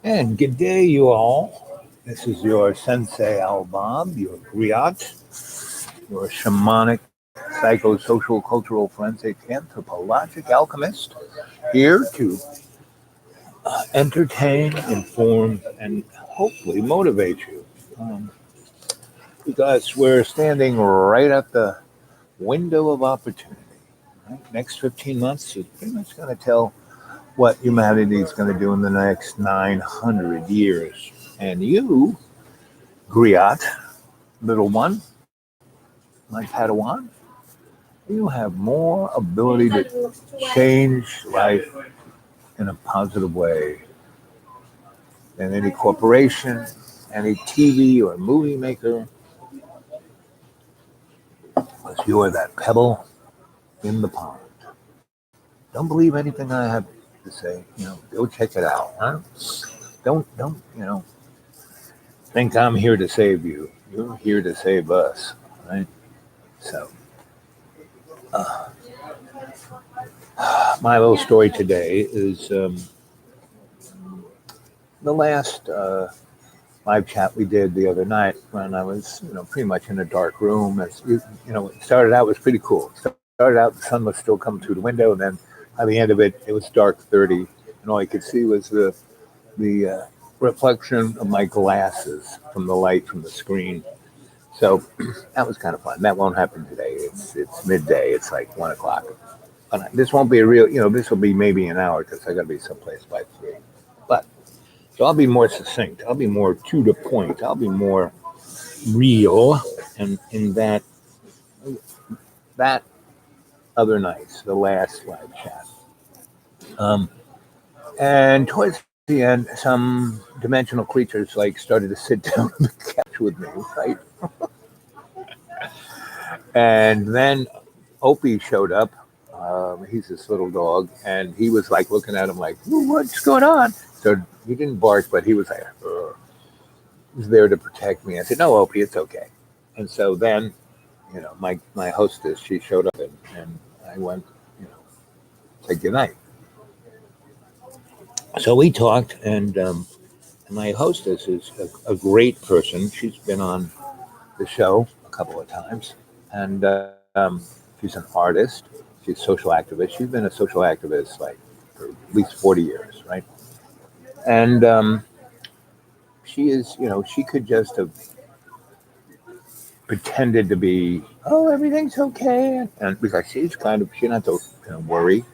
And good day, you all. This is your Sensei Al Bob, your griot, your shamanic, psychosocial, cultural, forensic, anthropologic alchemist, here to entertain, inform, and hopefully motivate you. Because we're standing right at the window of opportunity. Right? Next 15 months is pretty much going to tell what humanity is going to do in the next 900 years. And you, griot, little one, my Padawan, you have more ability to change life in a positive way than any corporation, any TV or movie maker, because you are that pebble in the pond. Don't believe anything I have to say. Go check it out. Huh? Don't think I'm here to save you. You're here to save us, right? So, uh, my little story today is the last live chat we did the other night when I was, pretty much in a dark room. It started out, it was pretty cool. It started out, the sun was still coming through the window, and then by the end of it, it was dark 30, and all you could see was the reflection of my glasses from the light from the screen. So that was kind of fun. That won't happen today. It's midday. It's like 1 o'clock. But this won't be a real. This will be maybe an hour because I got to be someplace by 3. But so I'll be more succinct. I'll be more to the point. I'll be more real. And in that other night, the last live chat, um, and towards the end, some dimensional creatures like started to sit down on the couch with me, right? And then Opie showed up. He's this little dog, and he was like looking at him like, "What's going on?" So he didn't bark, but he was like, "Ugh." He was there to protect me. I said, "No, Opie, it's okay." And so then, my hostess, she showed up, and I went, said goodnight. So we talked, and my hostess is a great person. She's been on the show a couple of times, and she's an artist. She's a social activist. She's been a social activist like for at least 40 years, right? And she is, she could just have pretended to be, oh, everything's okay, and because she not to worry,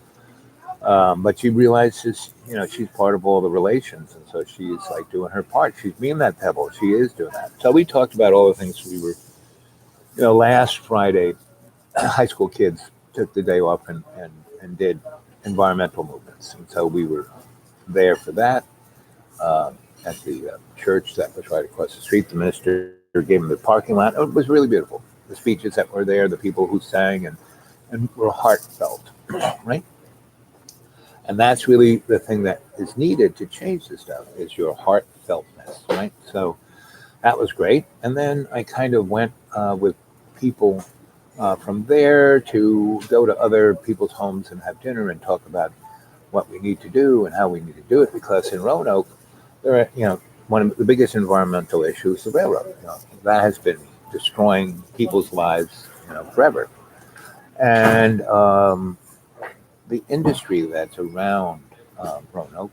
but she realizes, she's part of all the relations, and so she's like doing her part. She's being that pebble. She is doing that. So we talked about all the things we were, last Friday, high school kids took the day off and did environmental movements, and so we were there for that. Um, at the church that was right across the street. The minister gave them the parking lot. It was really beautiful. The speeches that were there, the people who sang and were heartfelt, right? And that's really the thing that is needed to change this stuff is your heartfeltness, right? So that was great. And then I kind of went with people from there to go to other people's homes and have dinner and talk about what we need to do and how we need to do it. Because in Roanoke, there are, one of the biggest environmental issues, the railroad. That has been destroying people's lives, forever. And the industry that's around Roanoke,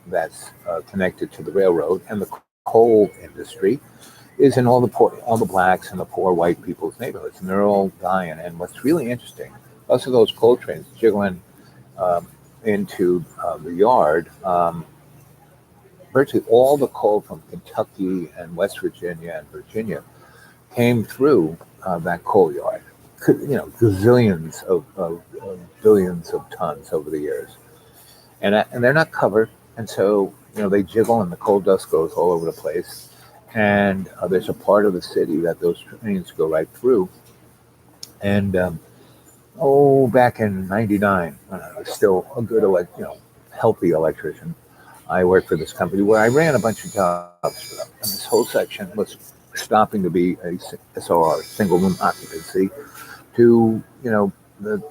that's connected to the railroad, and the coal industry is in all the blacks and the poor white people's neighborhoods, and they're all dying. And what's really interesting, most of those coal trains jiggling um, into the yard. Virtually all the coal from Kentucky and West Virginia and Virginia came through that coal yard. Gazillions of billions of tons over the years, and they're not covered, and so they jiggle, and the coal dust goes all over the place. And there's a part of the city that those trains go right through. And back in '99, when I was still a good, healthy electrician, I worked for this company where I ran a bunch of jobs for them. And this whole section was stopping to be a SOR, single room occupancy, to, the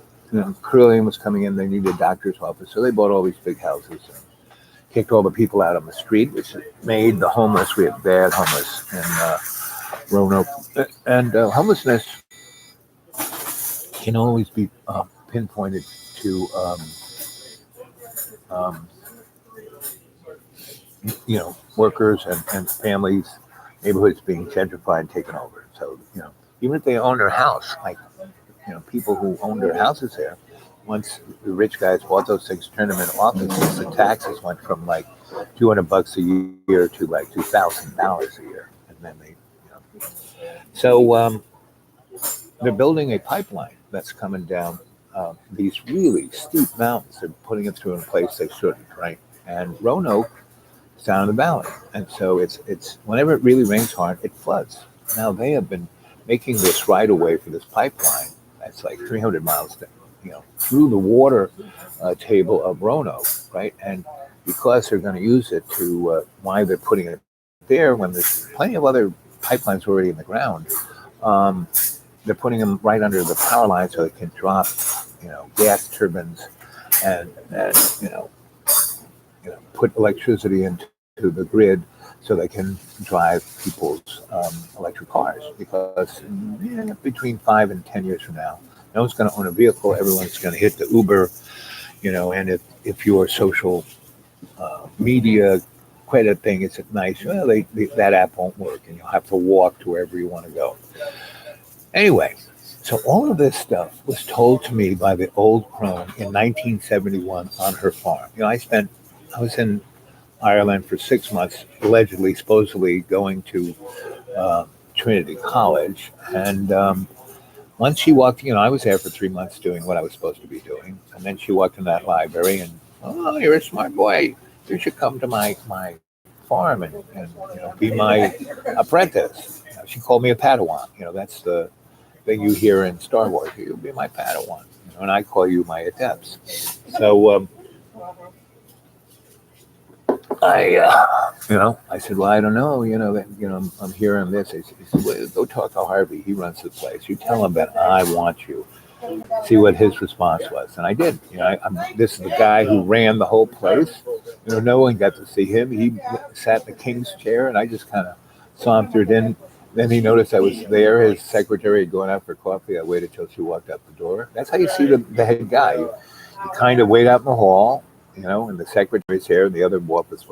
Carillion was coming in, they needed a doctor's office. So they bought all these big houses. kicked all the people out on the street, which made the homeless. We had bad homeless in Roanoke, and homelessness can always be pinpointed to um, workers and families, neighborhoods being gentrified and taken over. So even if they own their house, like people who own their houses there, once the rich guys bought those things, turned them into offices, the taxes went from like $200 a year to like $2,000 a year, and then so they're building a pipeline that's coming down these really steep mountains. They're putting it through in a place they shouldn't, right? And Roanoke is down in the valley, and so it's whenever it really rains hard, it floods. Now they have been making this right away for this pipeline that's like 300 miles, through the water table of Roanoke, right? And because they're going to use it to why they're putting it there when there's plenty of other pipelines already in the ground. They're putting them right under the power line so they can drop, gas turbines and put electricity into the grid so they can drive people's electric cars. Because between 5 and 10 years from now, no one's going to own a vehicle. Everyone's going to hit the Uber, and if your social media credit thing isn't nice, well, that app won't work and you'll have to walk to wherever you want to go. Anyway, so all of this stuff was told to me by the old crone in 1971 on her farm. I was in Ireland for 6 months, allegedly, supposedly going to Trinity College. And once she walked, I was there for 3 months doing what I was supposed to be doing. And then she walked in that library and, oh, you're a smart boy. You should come to my farm and be my apprentice. She called me a Padawan. That's the thing you hear in Star Wars. You'll be my Padawan. And I call you my adepts. So I said, well, I don't know. I'm hearing this. He said, well, go talk to Harvey. He runs the place. You tell him that I want you. See what his response was, and I did. This is the guy who ran the whole place. No one got to see him. He sat in the king's chair, and I just kind of sauntered in. Then he noticed I was there. His secretary had gone out for coffee. I waited till she walked out the door. That's how you see the head guy. You kind of wait out in the hall, and the secretary's here, and the other office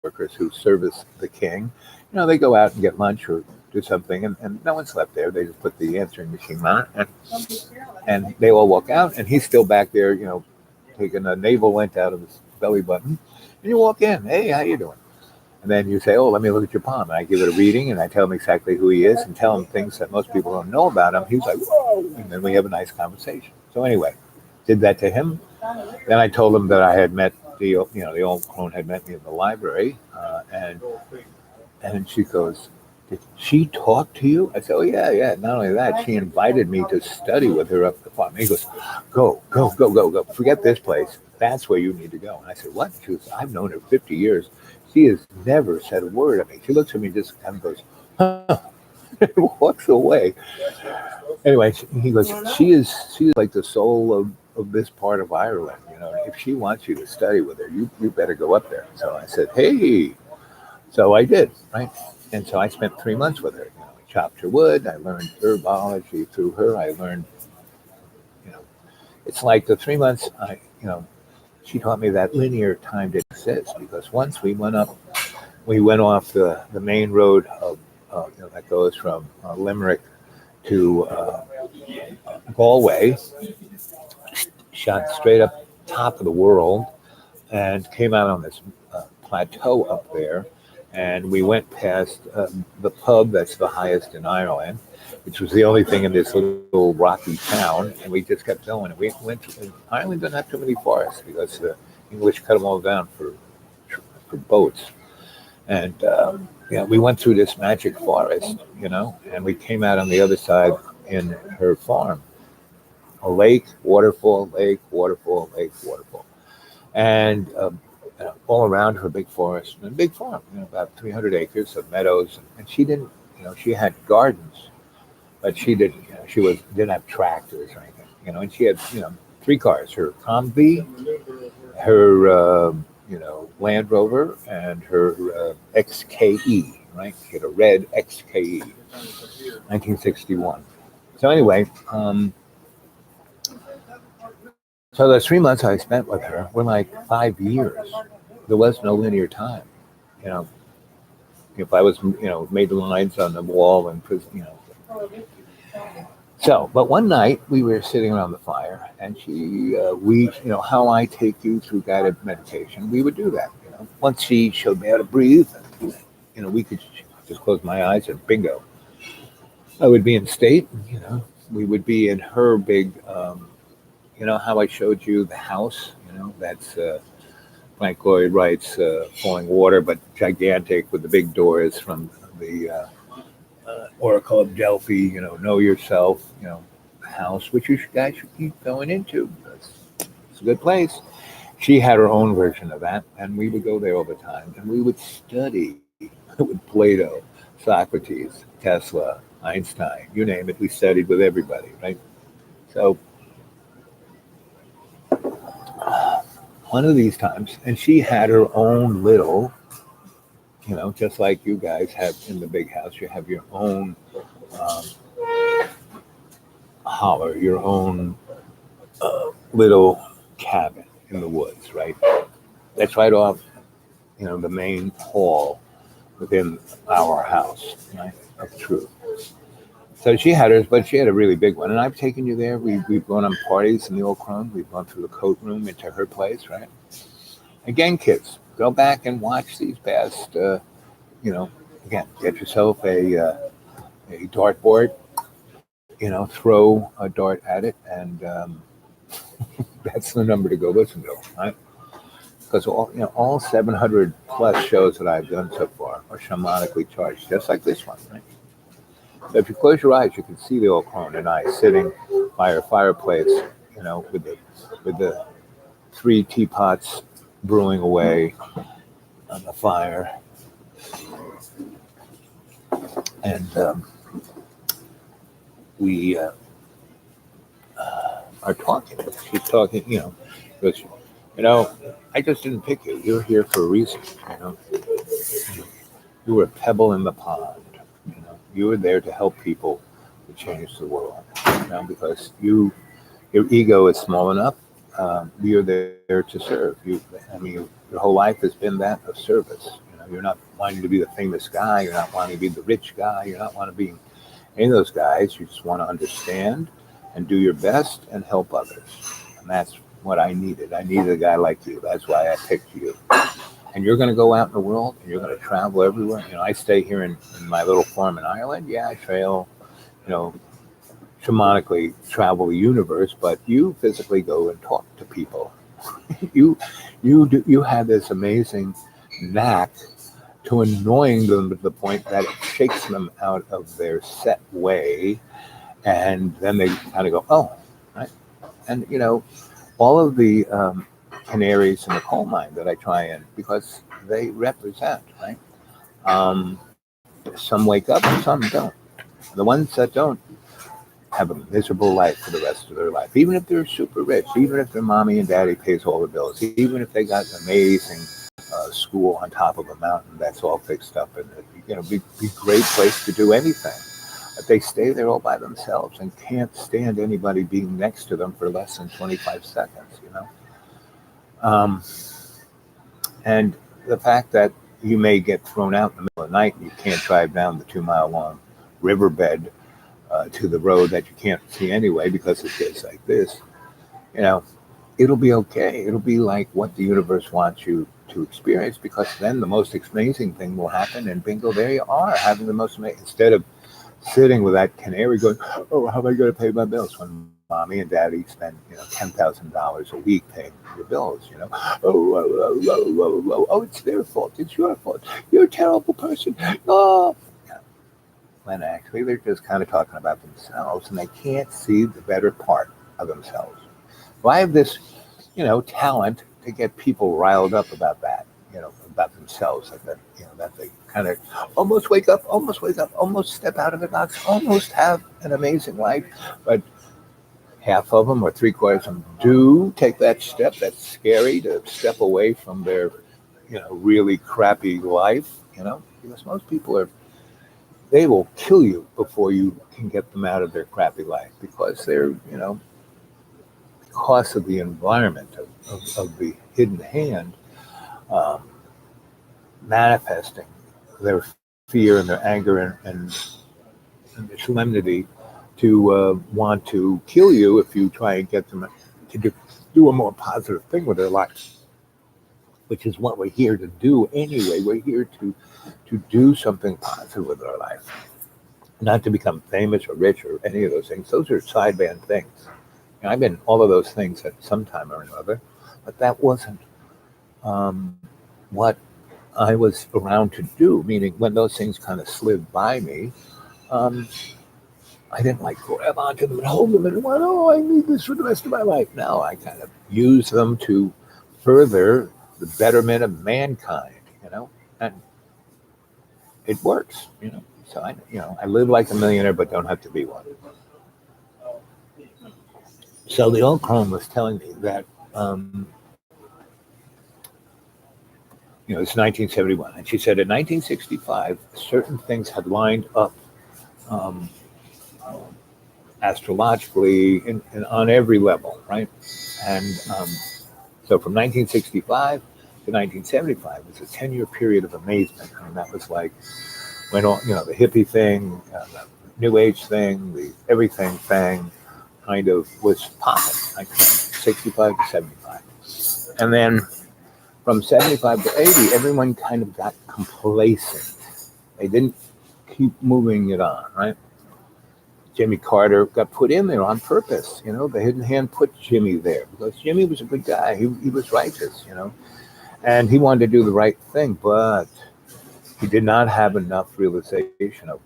workers who service the king. They go out and get lunch or do something, and no one's left there. They just put the answering machine on, and they all walk out, and he's still back there, taking a navel lint out of his belly button. And you walk in, hey, how you doing? And then you say, oh, let me look at your palm. And I give it a reading, and I tell him exactly who he is and tell him things that most people don't know about him. He's like, whoa, and then we have a nice conversation. So anyway, did that to him. Then I told him that I had met the old crone had met me in the library, and she goes, did she talk to you? I said, oh, yeah. Not only that, she invited me to study with her up the farm. And he goes, go. Forget this place. That's where you need to go. And I said, what? She goes, I've known her 50 years. She has never said a word. I mean, she looks at me, just kind of goes, huh, and walks away. Anyway, he goes, she's like the soul of this part of Ireland. If she wants you to study with her, you better go up there. So I said, hey. So I did, right? And so I spent 3 months with her. I chopped her wood. I learned herbology through her. I learned, it's like the 3 months. She taught me that linear time didn't exist, because once we went off the main road of that goes from Limerick to Galway, shot straight up top of the world, and came out on this plateau up there. And we went past the pub that's the highest in Ireland, which was the only thing in this little rocky town. And we just kept going. And we went to Ireland doesn't have too many forests because the English cut them all down for boats. And we went through this magic forest, and we came out on the other side in her farm. A lake, waterfall, lake, waterfall, lake, waterfall. And all around her big forest and a big farm, about 300 acres of meadows. And she didn't, she had gardens, but she didn't, didn't have tractors or anything, and she had, 3 cars, her Combi, her, Land Rover and her XKE, right? She had a red XKE, 1961. So anyway, so those 3 months I spent with her were like 5 years. There was no linear time. You know, if I was, made lines on the wall and, So, but one night we were sitting around the fire, and how I take you through guided meditation, we would do that. Once she showed me how to breathe, we could just close my eyes and bingo, I would be in state. We would be in her big, how I showed you the house. That's Frank Lloyd Wright's Falling Water, but gigantic with the big doors from the Oracle of Delphi, know yourself, house, which you guys should keep going into. It's a good place. She had her own version of that, and we would go there all the time, and we would study with Plato, Socrates, Tesla, Einstein, you name it. We studied with everybody, right? So one of these times, and she had her own little, just like you guys have in the big house, you have your own um, holler, your own little cabin in the woods, right? That's right off, the main hall within our house, right, of truth. So she had hers, but she had a really big one. And I've taken you there. We've gone on parties in the old crone. We've gone through the coat room into her place, right? Again, kids, go back and watch these past, again, get yourself a dartboard, throw a dart at it, and that's the number to go listen to, right? Because all 700 plus shows that I've done so far are shamanically charged, just like this one, right? So if you close your eyes, you can see the old crone and I sitting by her fireplace, with the three teapots brewing away on the fire, and we are talking. She's talking, because, I just didn't pick you. You're here for a reason, You were a pebble in the pond. You were there to help people to change the world. Because your ego is small enough. You're there to serve. Your whole life has been that of service. You're not wanting to be the famous guy. You're not wanting to be the rich guy. You're not wanting to be any of those guys. You just want to understand and do your best and help others. And that's what I needed. I needed a guy like you. That's why I picked you. And you're going to go out in the world and you're going to travel everywhere. I stay here in my little farm in Ireland. Yeah, I trail, you know, shamanically travel the universe, but you physically go and talk to people. You have this amazing knack to annoying them to the point that it shakes them out of their set way, and then they kind of go, oh, right. And all of the canaries in the coal mine that I try and because they represent, right. Some wake up and some don't. The ones that don't have a miserable life for the rest of their life, even if they're super rich, even if their mommy and daddy pays all the bills, even if they got an amazing school on top of a mountain that's all fixed up and be great place to do anything. But they stay there all by themselves and can't stand anybody being next to them for less than 25 seconds. Um, and the fact that you may get thrown out in the middle of the night and you can't drive down the 2 mile long riverbed to the road that you can't see anyway because it gets like this, it'll be okay. It'll be like what the universe wants you to experience, because then the most amazing thing will happen, and bingo, there you are, having the most amazing, instead of sitting with that canary going, oh, how am I going to pay my bills when mommy and daddy spend $10,000 a week paying your bills, oh, it's their fault, it's your fault, you're a terrible person, oh. When actually they're just kind of talking about themselves and they can't see the better part of themselves. So I have this, talent to get people riled up about that, about themselves, like that, that they kind of almost wake up, almost step out of the box, almost have an amazing life, but half of them or three-quarters of them do take that step. That's scary, to step away from their really crappy life, because most people they will kill you before you can get them out of their crappy life because they're, because of the environment of the hidden hand, um, manifesting their fear and their anger and their solemnity to want to kill you if you try and get them to do a more positive thing with their life, which is what we're here to do anyway. We're here to do something positive with our life, not to become famous or rich or any of those things. Those are sideband things. I've been all of those things at some time or another, but that wasn't um, what I was around to do. Meaning, when those things kind of slid by me, um, I didn't like grab onto them and hold them and went, "Oh, I need this for the rest of my life." No, I kind of use them to further the betterment of mankind, and it works. So I live like a millionaire, but don't have to be one. So the old crone was telling me that, it's 1971, and she said in 1965, certain things had lined up, um, astrologically and on every level, right? And so from 1965 to 1975 was a 10-year period of amazement. I mean, that was like when all, the hippie thing, the new age thing, the everything thing kind of was popping, like from 65 to 75. And then from 75 to 80, everyone kind of got complacent. They didn't keep moving it on, right? Jimmy Carter got put in there on purpose. The hidden hand put Jimmy there because Jimmy was a good guy. He was righteous, and he wanted to do the right thing, but he did not have enough realization of.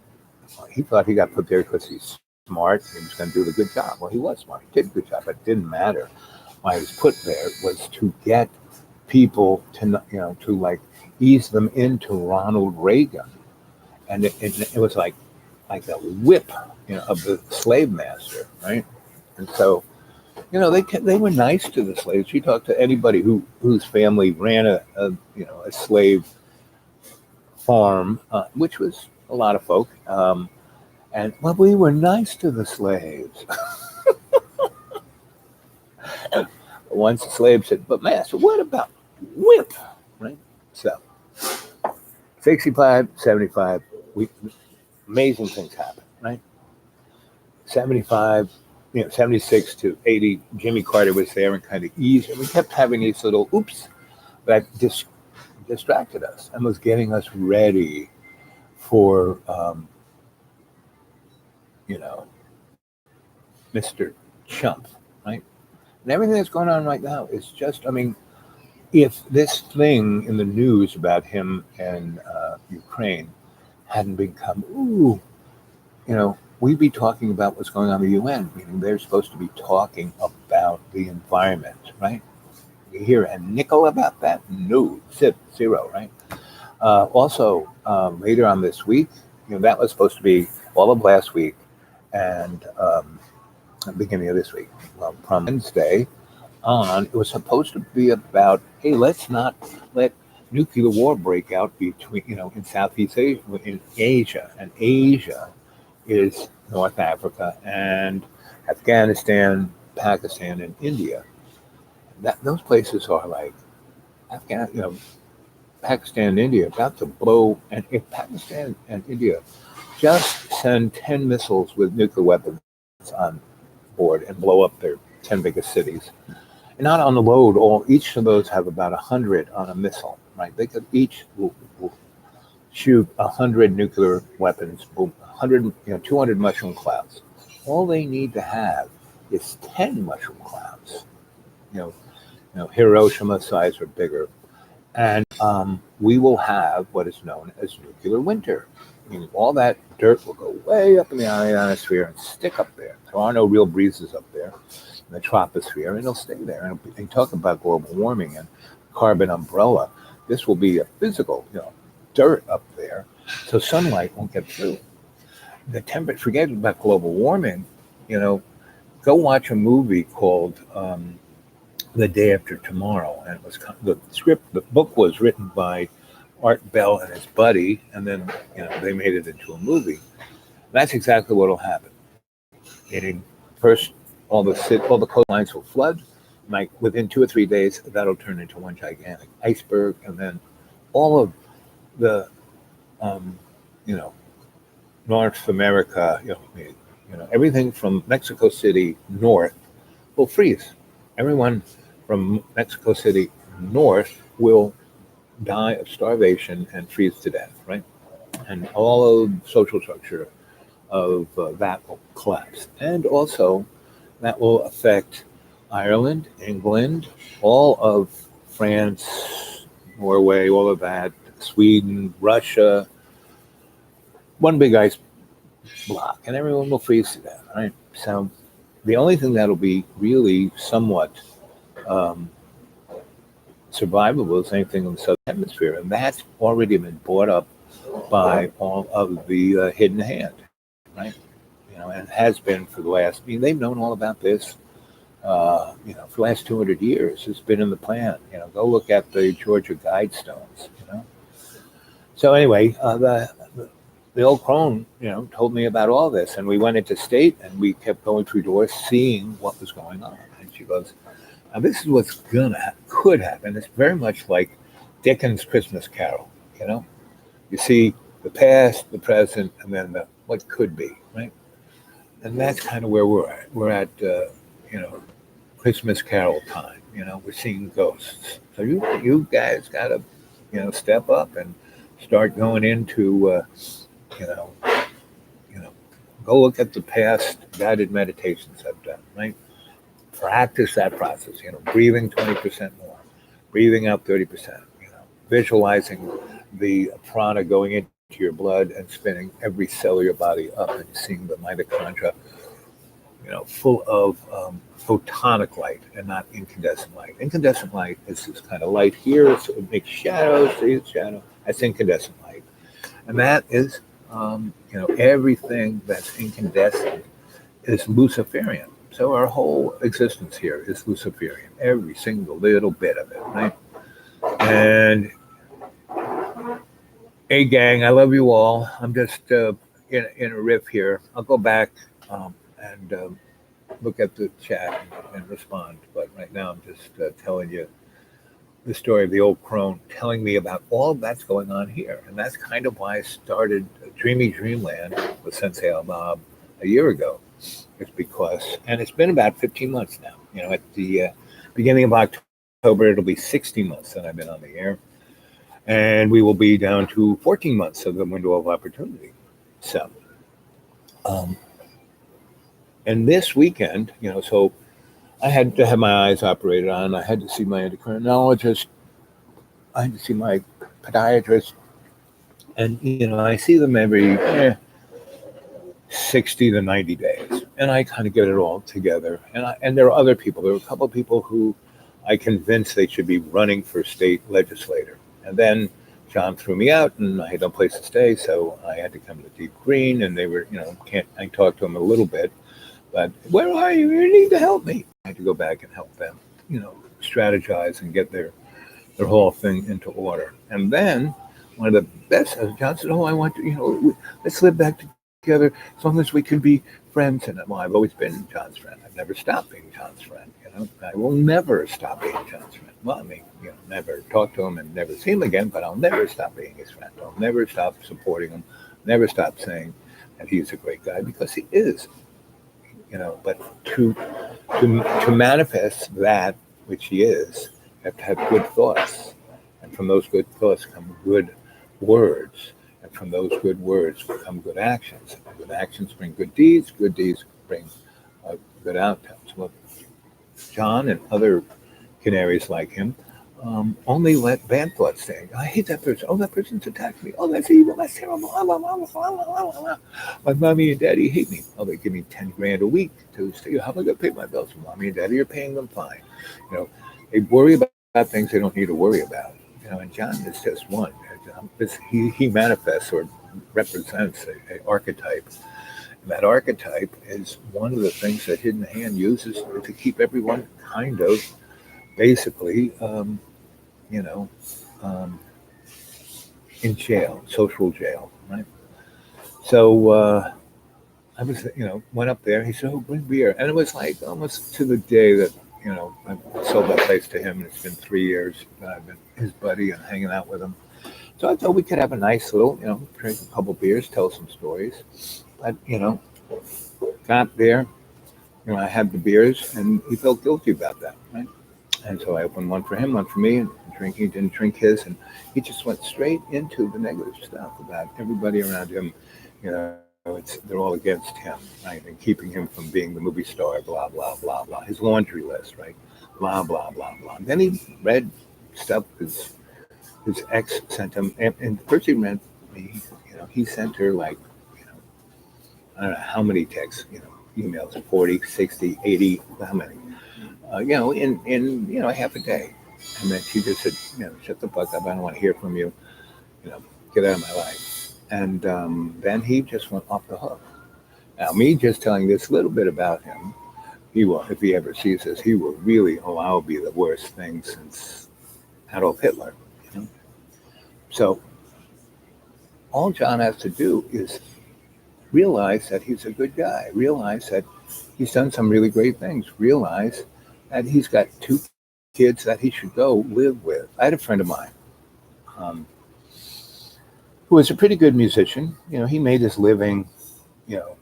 He thought he got put there because he's smart. He was going to do the good job. Well, he was smart. He did a good job, but it didn't matter. Why he was put there was to get people to, to like ease them into Ronald Reagan, and it was like a whip, of the slave master, right? And so, they were nice to the slaves. You talk to anybody whose family ran a slave farm, which was a lot of folk, and well, we were nice to the slaves. Once the slave said, "But master, what about whip?" Right? So 65, 75, amazing things happen, right? 75, 76 to 80, Jimmy Carter was there and kind of eased. And we kept having these little oops that distracted us and was getting us ready for, Mr. Chump, right? And everything that's going on right now is just, I mean, if this thing in the news about him and Ukraine hadn't become, we'd be talking about what's going on in the UN, meaning they're supposed to be talking about the environment, right? You hear a nickel about that? No, zero, right? Also, later on this week, that was supposed to be all of last week and beginning of this week. Well, from Wednesday on, it was supposed to be about, hey, let's not let nuclear war break out between, in Southeast Asia, in Asia, and Asia is North Africa and Afghanistan, Pakistan, and India. Those places are like Pakistan and India about to blow. And if Pakistan and India just send 10 missiles with nuclear weapons on board and blow up their 10 biggest cities, and not on the load, each of those have about 100 on a missile, right? They could each will shoot 100 nuclear weapons, boom, 100, 200 mushroom clouds. All they need to have is 10 mushroom clouds, Hiroshima size or bigger. And we will have what is known as nuclear winter. Meaning all that dirt will go way up in the ionosphere and stick up there. There are no real breezes up there in the troposphere, and it'll stay there. And they talk about global warming and carbon umbrella. This will be a physical, dirt up there, so sunlight won't get through. The temperature, forget about global warming, go watch a movie called the day after tomorrow, and it was the script. The book was written by Art Bell and his buddy, and then they made it into a movie. That's exactly what will happen. Meaning, first, all the coastlines will flood. Like within 2 or 3 days, that'll turn into one gigantic iceberg, and then all of the um, you know North America, everything from Mexico City north will freeze. Everyone from Mexico City north will die of starvation and freeze to death, right? And all of social structure of that will collapse. And also, that will affect Ireland, England, all of France, Norway, all of that, Sweden, Russia, one big ice block, and everyone will freeze to death, right? So the only thing that'll be really somewhat um, survivable is anything in the southern hemisphere, and that's already been bought up by all of the hidden hand, right? And it has been for the last. I mean, they've known all about this. For the last 200 years, it's been in the plan. Go look at the Georgia Guidestones. So anyway, the old crone, told me about all this, and we went into state, and we kept going through doors, seeing what was going on. And she goes, "Now this is what's could happen. It's very much like Dickens' Christmas Carol. You see the past, the present, and then what could be, right? And that's kind of where we're at. We're at, Christmas Carol time. We're seeing ghosts. So you guys got to, step up and start going into, you know, you know, go look at the past guided meditations I've done, right? Practice that process, breathing 20% more, breathing out 30%, visualizing the prana going into your blood and spinning every cell of your body up and seeing the mitochondria, full of photonic light and not incandescent light. Incandescent light is this kind of light here, so it makes shadows, see the shadow. That's incandescent light. And that is, everything that's incandescent is Luciferian. So our whole existence here is Luciferian, every single little bit of it, right? And hey, gang, I love you all. I'm just in a riff here. I'll go back and look at the chat and respond. But right now, I'm just telling you the story of the old crone, telling me about all that's going on here. And that's kind of why I started Dreamy Dreamland with Sensei Bob a year ago. It's because, and it's been about 15 months now. At the beginning of October, it'll be 16 months that I've been on the air. And we will be down to 14 months of the window of opportunity. So, and this weekend, so I had to have my eyes operated on. I had to see my endocrinologist. I had to see my podiatrist. And, I see them every 60 to 90 days. And I kind of get it all together. And there are other people. There were a couple of people who I convinced they should be running for state legislator. And then John threw me out and I had no place to stay. So I had to come to Deep Green, and they were, I talked to them a little bit, but where are you? You need to help me. I had to go back and help them, strategize and get their whole thing into order. And then one of the best, John said, "Oh, I want to, let's live back together as long as we can be friends." And well, I've always been John's friend. I've never stopped being John's friend. I will never stop being John's friend. Well, I mean, never talk to him and never see him again, but I'll never stop being his friend. I'll never stop supporting him. Never stop saying that he's a great guy, because he is. But to manifest that which he is, you have to have good thoughts, and from those good thoughts come good words, and from those good words come good actions. And good actions bring good deeds bring good outcomes. Well, John and other canaries like him only let bad thoughts stay. I hate that person. Oh, that person's attacked me. Oh, that's evil. That's terrible. My mommy and daddy hate me. Oh, they give me 10 grand a week to stay. How am I going to pay my bills? Mommy and daddy are paying them fine. They worry about things they don't need to worry about. And John is just one. He manifests or represents an archetype. And that archetype is one of the things that Hidden Hand uses to keep everyone kind of basically, you know, um, in jail, social jail, right? So I was, went up there. He said, "Oh, bring beer," and it was like almost to the day that I sold that place to him. And it's been 3 years that I've been his buddy and hanging out with him. So I thought we could have a nice little, drink a couple beers, tell some stories. But got there, I had the beers, and he felt guilty about that, right? And so I opened one for him, one for me, and drinking. He didn't drink his, and he just went straight into the negative stuff about everybody around him. They're all against him, right, and keeping him from being the movie star. Blah blah blah blah. His laundry list, right? Blah blah blah blah. Then he read stuff his ex sent him, and first he read me. He sent her like, you know, I don't know how many texts, emails, 40, 60, 80, how many? In half a day. And then she just said, shut the fuck up. I don't want to hear from you. You know, get out of my life. And then he just went off the hook. Now, me just telling this little bit about him, he will, if he ever sees this, he will really allow be the worst thing since Adolf Hitler. You know? So all John has to do is realize that he's a good guy, realize that he's done some really great things, realize that he's got two kids that he should go live with. I had a friend of mine um, who was a pretty good musician. He made his living, you know,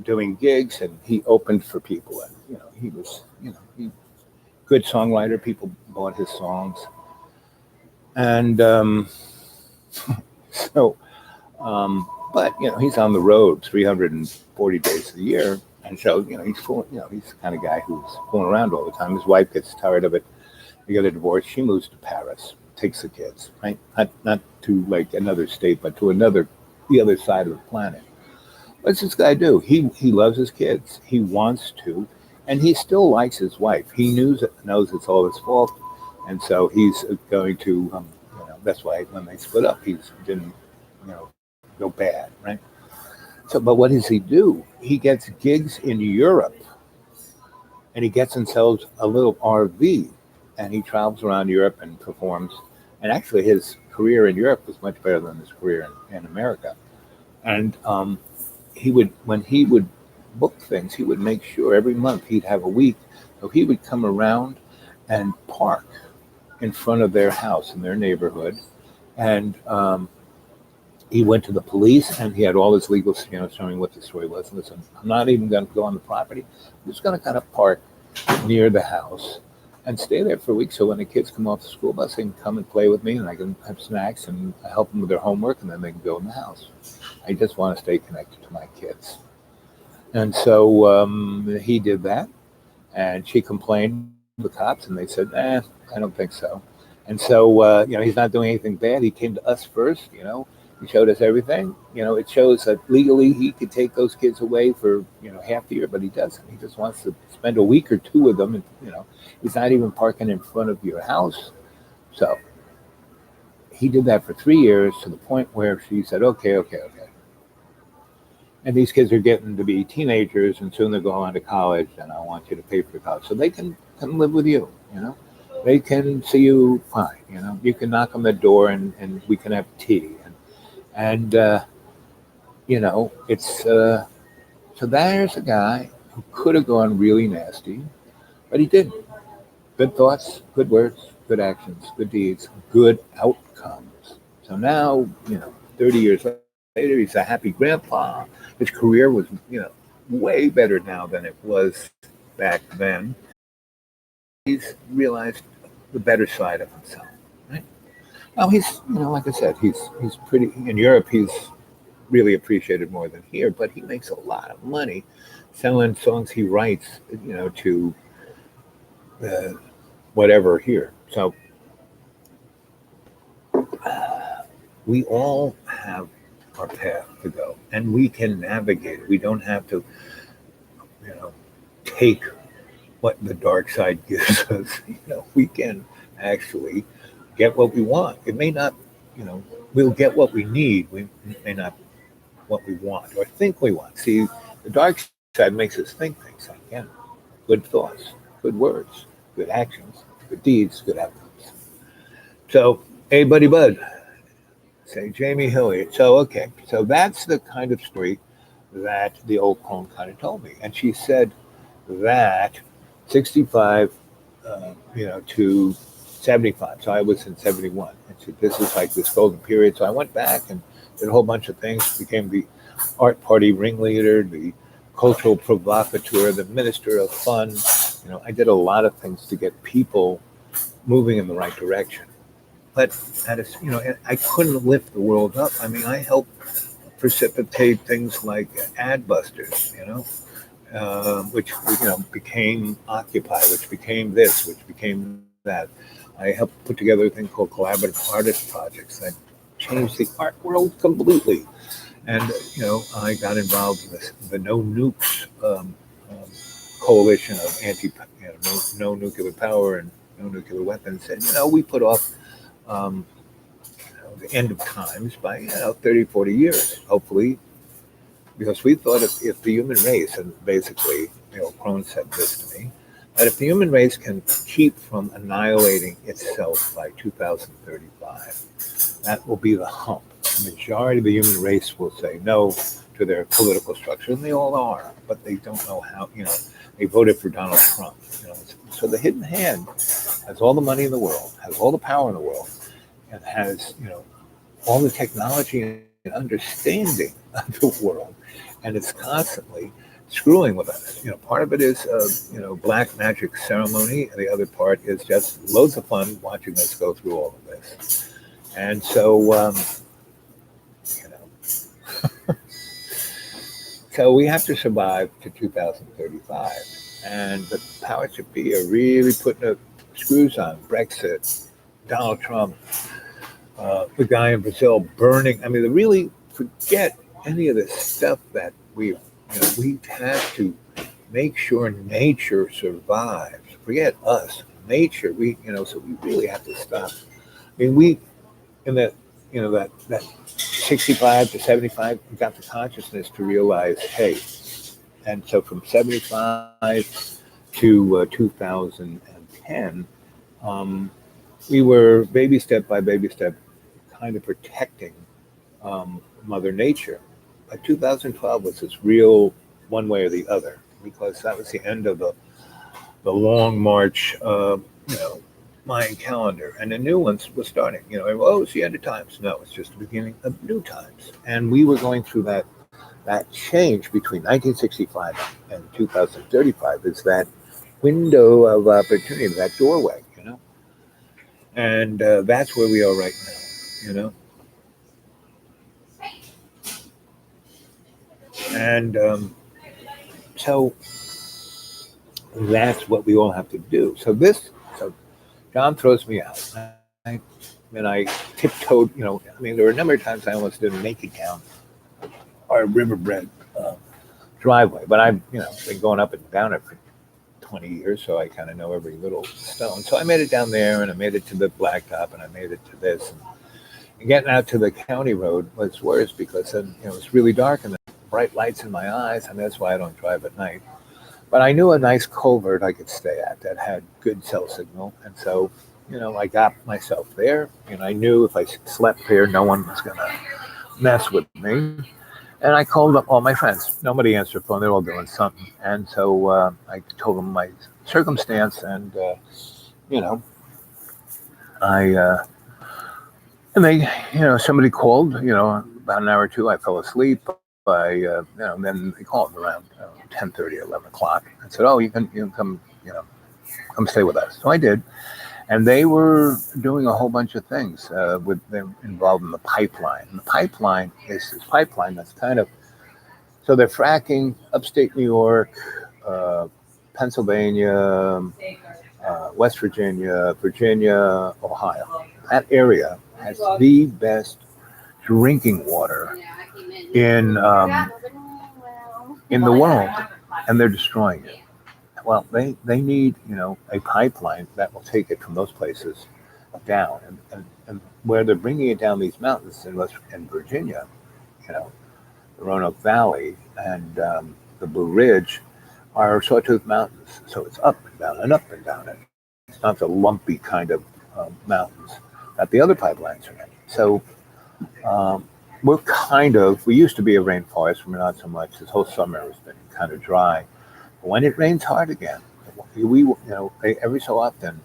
doing gigs, and he opened for people. And he was, he good songwriter. People bought his songs, and so. But he's on the road 340 days of the year, and so he's full. He's the kind of guy who's fooling around all the time. His wife gets tired of it. They get a divorce. She moves to Paris, takes the kids, right? Not to like another state, but to the other side of the planet. What's this guy do? He loves his kids. He wants to, and he still likes his wife. He knows it's all his fault, and so he's going to. That's why when they split up, he didn't go bad, right? So, but what does he do? He gets gigs in Europe, and he gets himself a little RV, and he travels around Europe and performs. And actually, his career in Europe was much better than his career in America. And when he would book things, he would make sure every month he'd have a week. So he would come around and park in front of their house in their neighborhood, and he went to the police, and he had all his legal, showing what the story was. Listen, I'm not even going to go on the property. I'm just going to kind of park near the house and stay there for a week. So when the kids come off the school bus, they can come and play with me, and I can have snacks and help them with their homework, and then they can go in the house. I just want to stay connected to my kids. And so he did that, and she complained to the cops, and they said, I don't think so. And so, he's not doing anything bad. He came to us first, He showed us everything. It shows that legally he could take those kids away for, half the year, but he doesn't. He just wants to spend a week or two with them. And, he's not even parking in front of your house. So he did that for 3 years to the point where she said, okay. And these kids are getting to be teenagers, and soon they'll go on to college, and I want you to pay for the college. So they can come live with you, They can see you fine, You can knock on the door, and we can have tea. And it's so there's a guy who could have gone really nasty, but he didn't. Good thoughts, good words, good actions, good deeds, good outcomes. So now, 30 years later, he's a happy grandpa. His career was, way better now than it was back then. He's realized the better side of himself, right? Now he's, like I said, he's pretty in Europe. He's really appreciated more than here, but he makes a lot of money selling songs he writes, to whatever here. So we all have our path to go, and we can navigate it. We don't have to, take what the dark side gives us. We can actually get what we want. It may not, we'll get what we need. We may not what we want or think we want. See, the dark side makes us think things like, good thoughts, good words, good actions, good deeds, good outcomes. So, hey, buddy, bud, say Jamie Hilliard. So, okay, so that's the kind of story that the old crone kind of told me, and she said that 65, to 75. So I was in 71, and she, this is like this golden period. So I went back and did a whole bunch of things, became the art party ringleader, the cultural provocateur, the minister of fun. I did a lot of things to get people moving in the right direction. But I couldn't lift the world up. I mean, I helped precipitate things like ad busters, which became Occupy, which became this, which became that. I helped put together a thing called collaborative artist projects that changed the art world completely. And I got involved in the No Nukes um, coalition of no nuclear power and no nuclear weapons. And we put off um, the end of times by 30, 40 years, hopefully, because we thought if the human race, and basically, Crone said this to me, that if the human race can keep from annihilating itself by 2035, that will be the hump. The majority of the human race will say no to their political structure, and they all are, but they don't know how. They voted for Donald Trump. So the hidden hand has all the money in the world, has all the power in the world, and has all the technology and understanding of the world, and it's constantly screwing with us. Part of it is black magic ceremony, and the other part is just loads of fun watching us go through all of this. And so, you know, so we have to survive to 2035, and the powers that be are really putting the screws on Brexit, Donald Trump, the guy in Brazil burning. I mean, they really forget any of this stuff that we have to make sure nature survives. Forget us, nature. So we really have to stop. I mean, we in that 65 to 75, we got the consciousness to realize, hey, and so from 75 to 2010, we were baby step by baby step kind of protecting Mother Nature. But 2012 was this real one way or the other, because that was the end of the long march, Mayan calendar, and the new ones was starting. It's the end of times. No, it's just the beginning of new times, and we were going through that change between 1965 and 2035. Is that window of opportunity, that doorway, and that's where we are right now, and so that's what we all have to do. So John throws me out. I tiptoed. There were a number of times I almost did a naked down our riverbed driveway, but I've been going up and down it for 20 years, so I kind of know every little stone. So I made it down there, and I made it to the blacktop, and I made it to this. And getting out to the county road was worse, because then it's really dark and the bright lights in my eyes, and that's why I don't drive at night. But I knew a nice culvert I could stay at that had good cell signal, and so I got myself there, and I knew if I slept there, no one was gonna mess with me. And I called up all my friends. Nobody answered the phone; they're all doing something. And so I told them my circumstance, and I and they, somebody called. About an hour or two, I fell asleep. Then they called around 10:30, 11 o'clock, and said, "Oh, you can come, come stay with us." So I did, and they were doing a whole bunch of things with them involved in the pipeline. And the pipeline is this pipeline that's kind of, so they're fracking upstate New York, Pennsylvania, West Virginia, Virginia, Ohio. That area has the best drinking water in the world, and they're destroying it. Well, they need a pipeline that will take it from those places down, and where they're bringing it down these mountains in Virginia, the Roanoke Valley and the Blue Ridge are Sawtooth Mountains, so it's up and down and up and down. not the lumpy kind of mountains that the other pipelines are in. So um, we used to be a rainforest, we're not so much. This whole summer has been kind of dry. But when it rains hard again, every so often,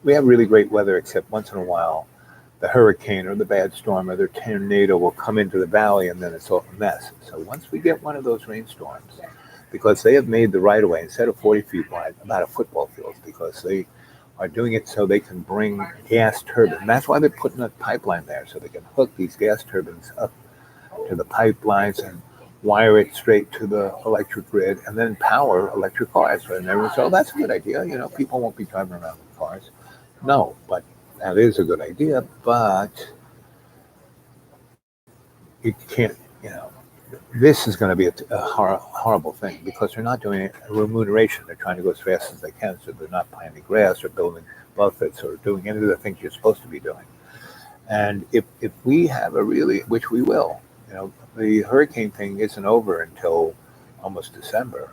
we have really great weather, except once in a while, the hurricane or the bad storm or the tornado will come into the valley and then it's all a mess. So once we get one of those rainstorms, because they have made the right of way instead of 40 feet wide, about a football field, because they are doing it so they can bring gas turbines. That's why they're putting a pipeline there, so they can hook these gas turbines up to the pipelines and wire it straight to the electric grid and then power electric cars. And everyone says, oh, that's a good idea. People won't be driving around with cars. No, but that is a good idea, but you can't, this is going to be a horrible thing because they're not doing a remuneration. They're trying to go as fast as they can, so they're not planting grass or building buffets or doing any of the things you're supposed to be doing. And if we have which we will, the hurricane thing isn't over until almost December,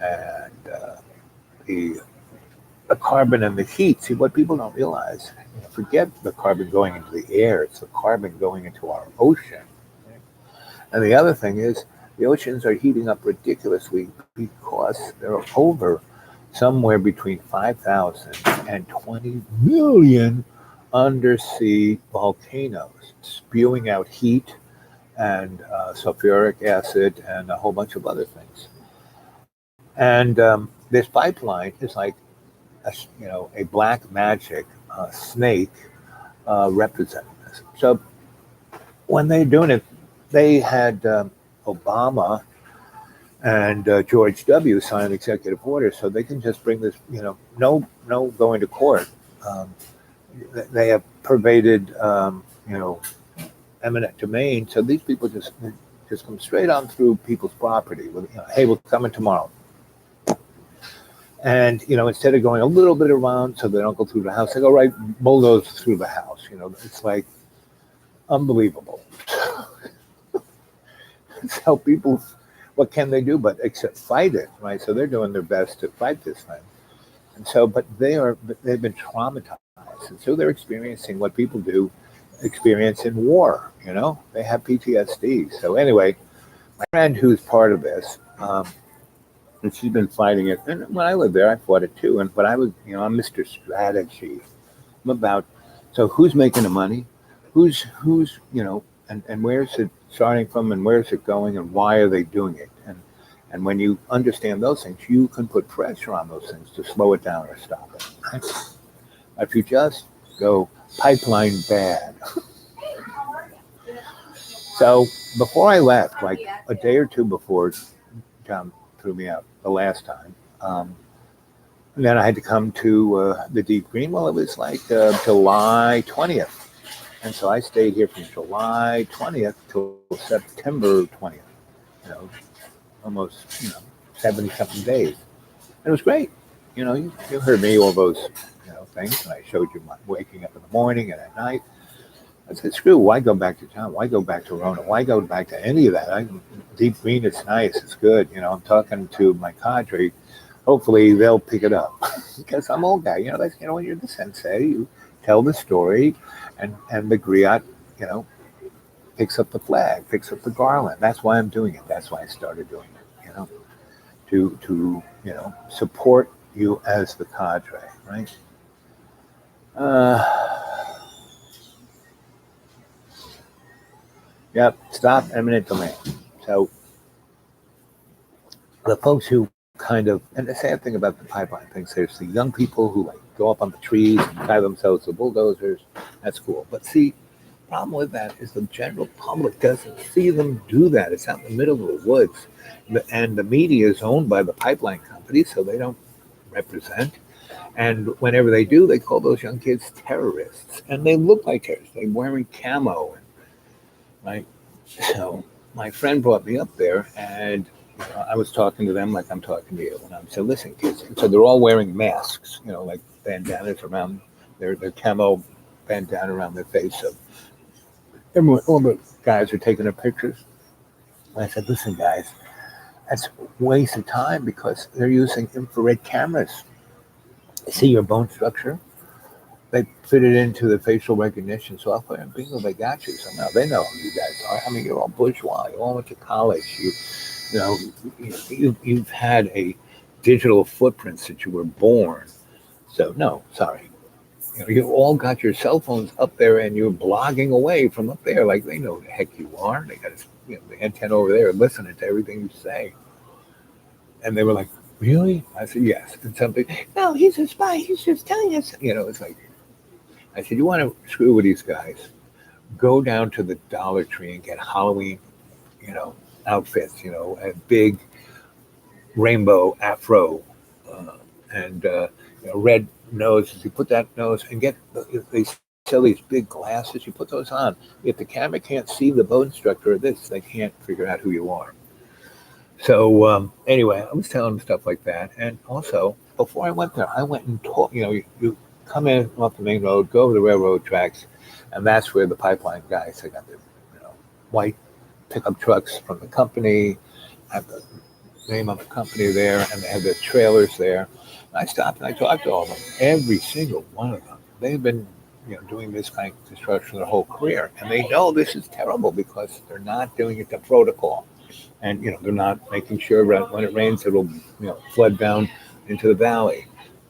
and the carbon and the heat. See, what people don't realize, forget the carbon going into the air, it's the carbon going into our ocean. And the other thing is, the oceans are heating up ridiculously because they're over somewhere between 5,000 and 20 million undersea volcanoes spewing out heat and sulfuric acid and a whole bunch of other things. And this pipeline is like a black magic snake representing this. So when they're doing it, they had Obama and George W. sign an executive order, so they can just bring this. No going to court. They have pervaded, eminent domain. So these people just come straight on through people's property. With, hey, we're coming tomorrow. And, instead of going a little bit around so they don't go through the house, they go right bulldoze through the house. It's like unbelievable. So people, what can they do but except fight it, right? So they're doing their best to fight this thing. And so, but they've been traumatized. And so they're experiencing what people do experience in war, they have PTSD. So anyway, my friend who's part of this, and she's been fighting it. And when I lived there, I fought it too. But I was, I'm Mr. Strategy. I'm about, so who's making the money? Who's, and where's it starting from and where's it going and why are they doing it? And when you understand those things, you can put pressure on those things to slow it down or stop it. Right? If you just go pipeline bad. So before I left, like a day or two before John threw me out the last time, and then I had to come to the Deep Green. Well, it was like July 20th. And so I stayed here from July 20th till September 20th, almost, 70 something days. And it was great. You heard me, all those, things. And I showed you my waking up in the morning and at night. I said, screw, why go back to town? Why go back to Rona? Why go back to any of that? Deep Green, it's nice. It's good. I'm talking to my cadre. Hopefully they'll pick it up because I'm old guy. That's, when you're the sensei, you tell the story and the griot, picks up the flag, picks up the garland. That's why I'm doing it. That's why I started doing it, to support you as the cadre, right? Yep, stop eminent domain. So the folks who kind of, and the sad thing about the pipeline things, there's the young people who like go up on the trees and tie themselves to bulldozers. That's cool. But see, the problem with that is the general public doesn't see them do that. It's out in the middle of the woods. And the media is owned by the pipeline company, so they don't represent. And whenever they do, they call those young kids terrorists. And they look like terrorists. They're wearing camo. Right? So my friend brought me up there, and I was talking to them like I'm talking to you. And I said, listen, kids. So they're all wearing masks, like bandanas around their camo bandana around their face. So everyone, all the guys are taking their pictures. And I said, listen, guys, that's a waste of time because they're using infrared cameras. See your bone structure? they fit it into the facial recognition software, and bingo, they got you somehow. They know who you guys are. I mean, you're all bourgeois. You all went to college. You know, you've had a digital footprint since you were born. So no, sorry. You all got your cell phones up there, and you're blogging away from up there. Like they know who the heck you are. They got the antenna over there listening to everything you say. And they were like, really? I said, yes. And something, no, he's a spy. He's just telling us. It's like, I said, you want to screw with these guys? Go down to the Dollar Tree and get Halloween, outfits, a big rainbow afro and red noses. You put that nose and they sell these big glasses. You put those on. If the camera can't see the bow instructor or this, they can't figure out who you are. So anyway, I was telling them stuff like that. And also, before I went there, I went and told, you come in off the main road, go over the railroad tracks, and that's where the pipeline guys, they got their, white pickup trucks from the company, have the name of the company there, and they have the trailers there. And I stopped and I talked to all of them, every single one of them. They've been, doing this kind of construction their whole career, and they know this is terrible because they're not doing it to protocol. And they're not making sure when it rains it'll flood down into the valley.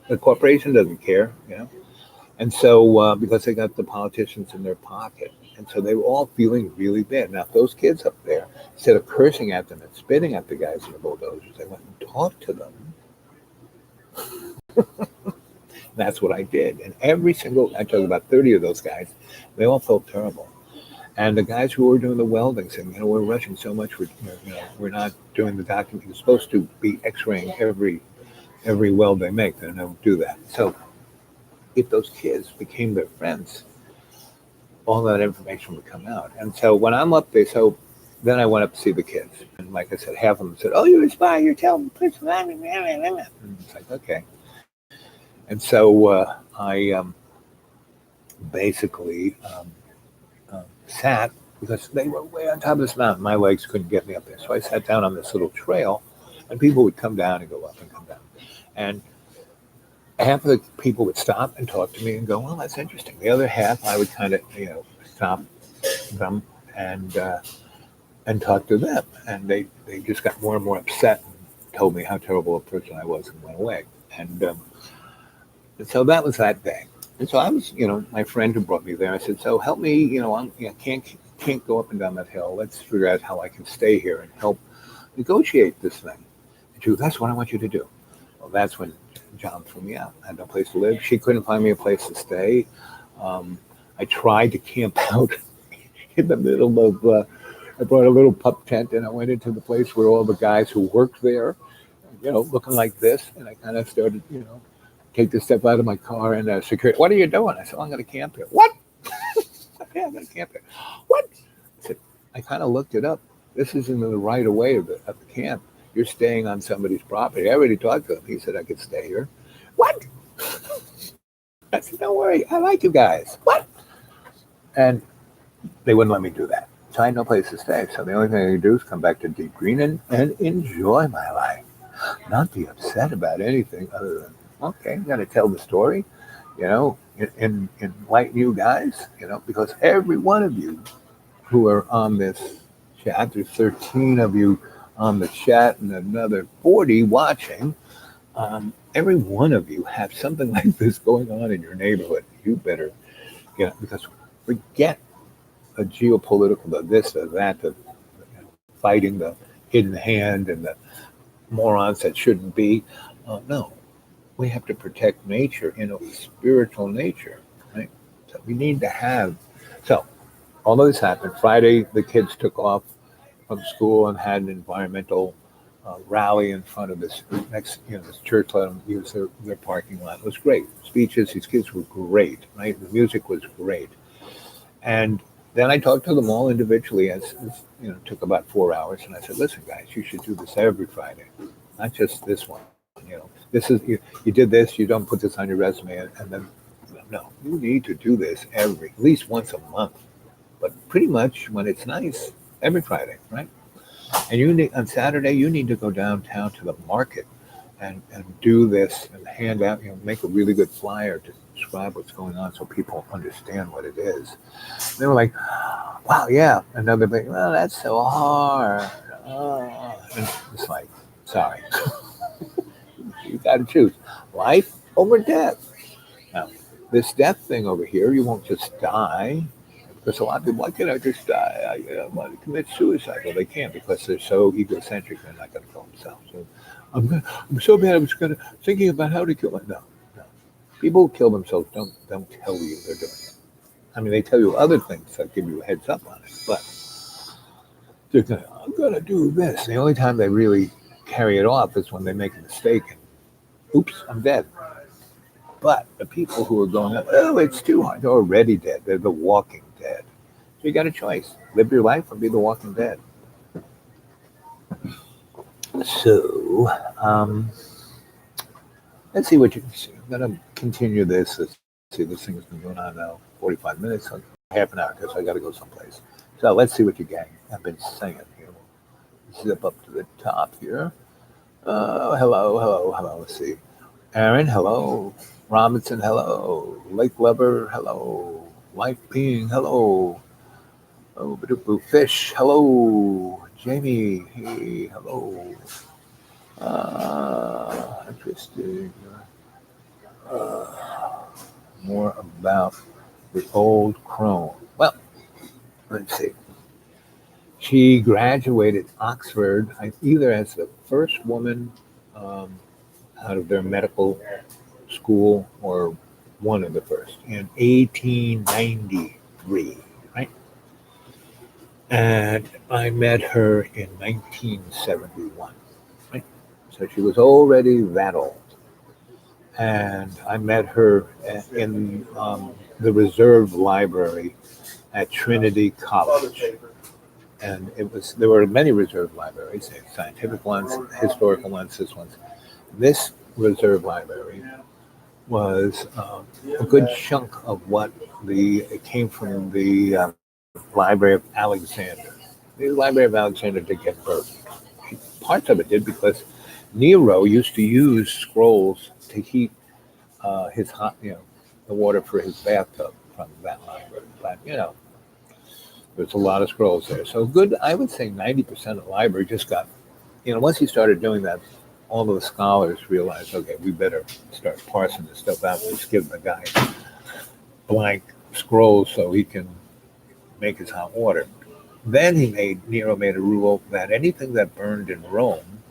The corporation doesn't care, and so because they got the politicians in their pocket, and so they were all feeling really bad. Now, if those kids up there, instead of cursing at them and spitting at the guys in the bulldozers, they went and talked to them. That's what I did, and I told about 30 of those guys. They all felt terrible. And the guys who were doing the welding said, we're rushing so much. We're not doing the document. You're supposed to be X-raying every weld they make. They don't do that. So if those kids became their friends, all that information would come out. And so when I'm up there, then I went up to see the kids. And like I said, half of them said, oh, you're a spy. You're telling me. And it's like, okay. And so I basically sat, because they were way on top of this mountain. My legs couldn't get me up there. So I sat down on this little trail, and people would come down and go up and come down. And half of the people would stop and talk to me and go, well, that's interesting. The other half, I would kind of, stop them and talk to them. And they just got more and more upset and told me how terrible a person I was and went away. And so that was that day. And so I was, my friend who brought me there, I said, so help me, can't go up and down that hill. Let's figure out how I can stay here and help negotiate this thing. And she goes, that's what I want you to do. Well, that's when John threw me out. I had no place to live. She couldn't find me a place to stay. I tried to camp out in the middle of, I brought a little pup tent and I went into the place where all the guys who worked there, looking like this. And I kind of started, take the step out of my car and security, what are you doing? I said, I'm going to camp here. What? Yeah, I'm going to camp here. What? I said, I kind of looked it up. This isn't in the right of way of the camp. You're staying on somebody's property. I already talked to him. He said I could stay here. What? I said, don't worry. I like you guys. What? And they wouldn't let me do that. So I had no place to stay. So the only thing I could do is come back to Deep Green and enjoy my life. Not be upset about anything other than, okay, got to tell the story, enlighten you guys, because every one of you who are on this chat, there's 13 of you on the chat and another 40 watching. Every one of you have something like this going on in your neighborhood. You better, because forget a geopolitical, the this, the that, the fighting the hidden hand and the morons that shouldn't be. No. We have to protect nature in a spiritual nature, right? So we need to have. So all of this happened. Friday, the kids took off from school and had an environmental rally in front of this this church. Let them use their parking lot. It was great. Speeches. These kids were great, right? The music was great. And then I talked to them all individually. As took about 4 hours. And I said, listen, guys, you should do this every Friday, not just this one. This is you did this. You don't put this on your resume, and then no, you need to do this at least once a month, but pretty much when it's nice, every Friday, right? And on Saturday you need to go downtown to the market and do this and hand out, make a really good flyer to describe what's going on so people understand what it is. They were like, wow, yeah. And then they'd be, well, that's so hard. Oh. And it's like, sorry, you got to choose life over death. Now, this death thing over here, you won't just die. Because a lot of people, why can't I just die? I want to commit suicide. Well, they can't because they're so egocentric. They're not going to kill themselves. So I'm so bad. I was thinking about how to kill myself. No, no. People who kill themselves don't tell you they're doing it. I mean, they tell you other things that give you a heads up on it. But they're going, I'm going to do this. The only time they really carry it off is when they make a mistake and, oops, I'm dead. But the people who are going, oh, it's too hard, they're already dead. They're the walking dead. So you got a choice. Live your life or be the walking dead. So, let's see what you can see. I'm going to continue this. Let's see, this thing has been going on now 45 minutes, so half an hour because I got to go someplace. So let's see what you gang. I've been saying here. Zip up to the top here. Hello. Let's see. Aaron, hello. Robinson, hello. Lake Lover, hello. Life Being, hello. Oh, Fish, hello. Jamie, hey, hello. Interesting. More about the old crone. Well, let's see. She graduated Oxford either as the first woman out of their medical school or one of the first in 1893, right? And I met her in 1971, right? So she was already that old. And I met her in the Reserve Library at Trinity College. And there were many reserve libraries, scientific ones, historical ones, this reserve library was a good chunk of it came from the Library of Alexander. The Library of Alexander did get burned. Parts of it did because Nero used to use scrolls to heat his hot, the water for his bathtub from that library. But there's a lot of scrolls there. So good, I would say 90% of the library just got, once he started doing that, all of the scholars realized, okay, we better start parsing this stuff out. Let's give the guy blank scrolls so he can make his hot water. Then Nero made a rule that anything that burned in Rome,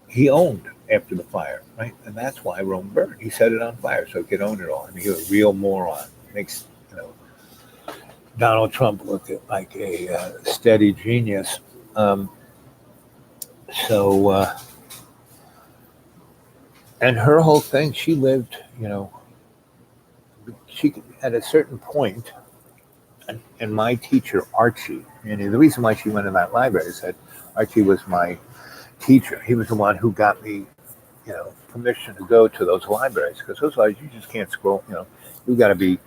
he owned after the fire, right? And that's why Rome burned. He set it on fire so he could own it all. I mean, he was a real moron. Makes, Donald Trump look like a steady genius. And her whole thing, she lived, she at a certain point, and my teacher, Archie, and the reason why she went in that library is that Archie was my teacher. He was the one who got me, permission to go to those libraries because those libraries, you just can't scroll, you got to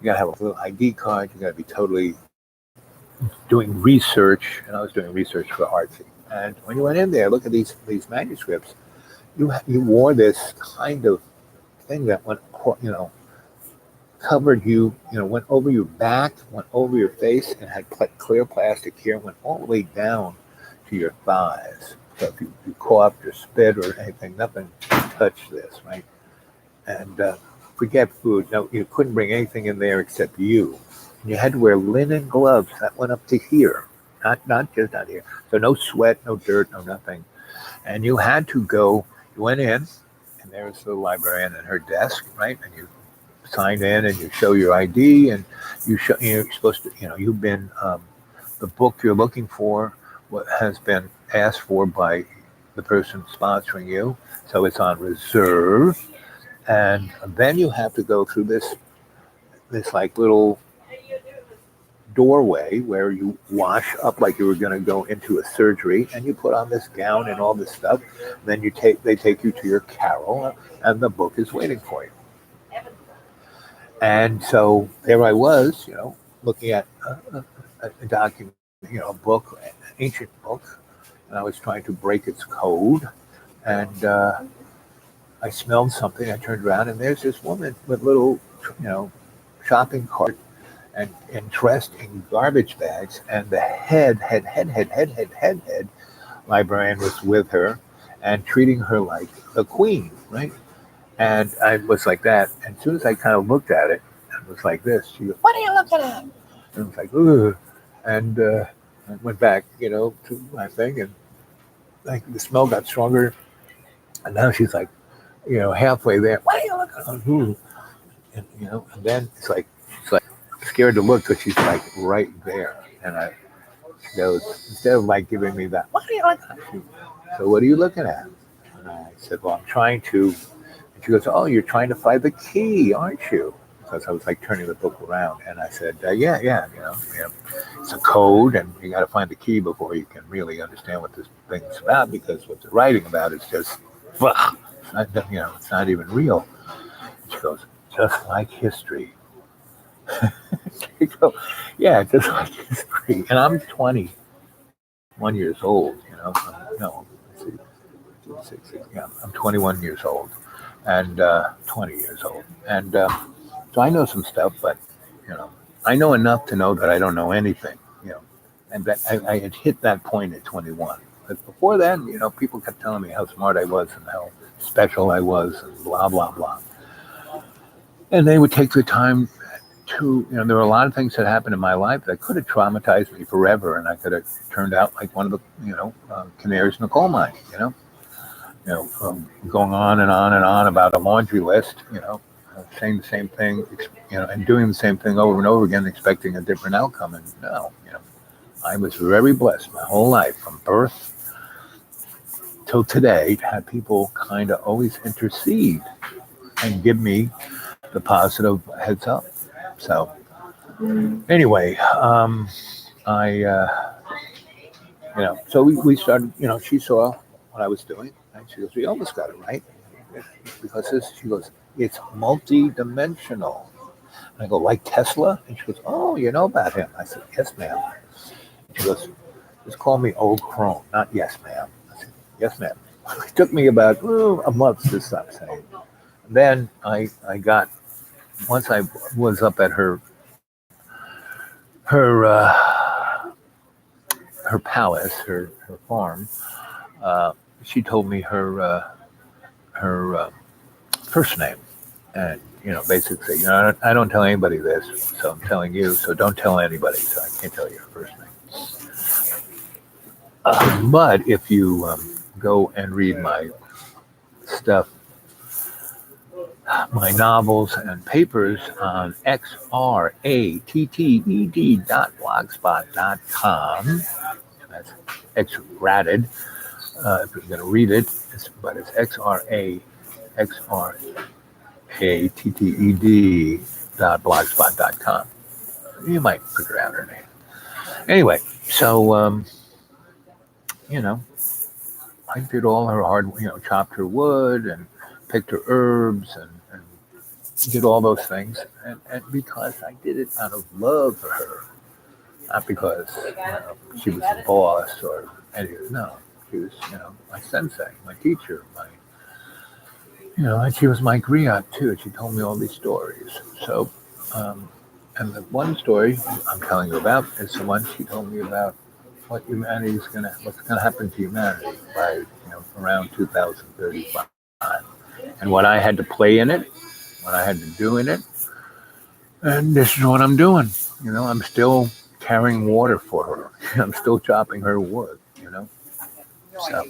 have a little ID card. You got to be totally doing research, and I was doing research for Archie. And when you went in there, look at these manuscripts. You wore this kind of thing that went, covered you, went over your back, went over your face, and had clear plastic here, went all the way down to your thighs. So if you coughed or spit or anything, nothing touched this, right? And forget food. No, you couldn't bring anything in there except you. And you had to wear linen gloves that went up to here, not just out here. So no sweat, no dirt, no nothing. And you had to go. You went in, and there was the librarian at her desk, right? And you sign in, and you show your ID, and you're supposed to, you've been the book you're looking for. What has been asked for by the person sponsoring you, so it's on reserve. And then you have to go through this like little doorway where you wash up like you were going to go into a surgery, and you put on this gown and all this stuff. Then they take you to your carrel, and the book is waiting for you. And so there I was, looking at a document, a book, an ancient book, and I was trying to break its code. And I smelled something. I turned around, and there's this woman with little, you know, shopping cart and dressed in garbage bags, and the head librarian was with her and treating her like a queen, right? And I was like that. And as soon as I kind of looked at it, and was like this, she goes, "What are you looking at?" And I was like, "Ugh," and I went back, to my thing, and like the smell got stronger, and now she's like, halfway there. What are you looking at? Ooh. And then she's like scared to look because she's like right there, and she goes, instead of like giving me that, what are you looking at? So what are you looking at? And I said, well, I'm trying to. And she goes, oh, you're trying to find the key, aren't you? Because I was like turning the book around, and I said, yeah, it's a code, and you got to find the key before you can really understand what this thing's about. Because what they're writing about is just, it's not even real. She goes, just like history. I go, yeah, just like history. And I'm 21 years old, no, let's see, yeah, I'm 21 years old and 20 years old. And so I know some stuff, but, you know, I know enough to know that I don't know anything, and that I had hit that point at 21. But before then, people kept telling me how smart I was and how special I was and blah, blah, blah. And they would take the time to, there were a lot of things that happened in my life that could have traumatized me forever, and I could have turned out like one of the, canaries in the coal mine, going on and on and on about a laundry list, saying the same thing, and doing the same thing over and over again, expecting a different outcome. And no, I was very blessed my whole life from birth till today to have people kind of always intercede and give me the positive heads up. So anyway, I, so we started, she saw what I was doing, and she goes, we almost got it right. Because she goes, it's multi-dimensional. And I go, like Tesla? And she goes, oh, you know about him. I said, yes, ma'am. And she goes, just call me old crone, not yes, ma'am. I said, yes, ma'am. It took me about a month to stop saying. And then I got, once I was up at her her palace, her farm, uh, she told me her first name, and basically, I don't tell anybody this, so I'm telling you, so don't tell anybody. So I can't tell you her first name. But if you go and read my stuff, my novels and papers on xratted.blogspot.com. That's X-rated. If you're going to read it, but it's xratted.blogspot.com. You might figure out her name. Anyway, so you know, I did all her hard, chopped her wood and picked her herbs and did all those things, and because I did it out of love for her, not because she was the boss or anything. No, she was my sensei, my teacher, and she was my griot too. She told me all these stories. So, and the one story I'm telling you about is the one she told me about what's gonna happen to humanity by around 2035, and what I had to play in it, what I had to do in it, and this is what I'm doing. I'm still carrying water for her. I'm still chopping her wood. So.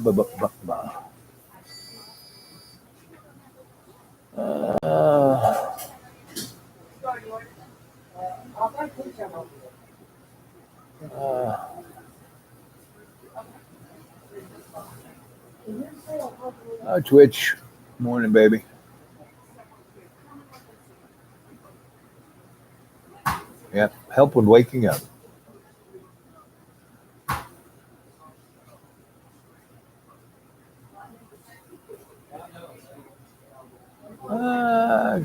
Ba, ba, ba, ba. Uh, Twitch, morning, baby. Yeah, help with waking up.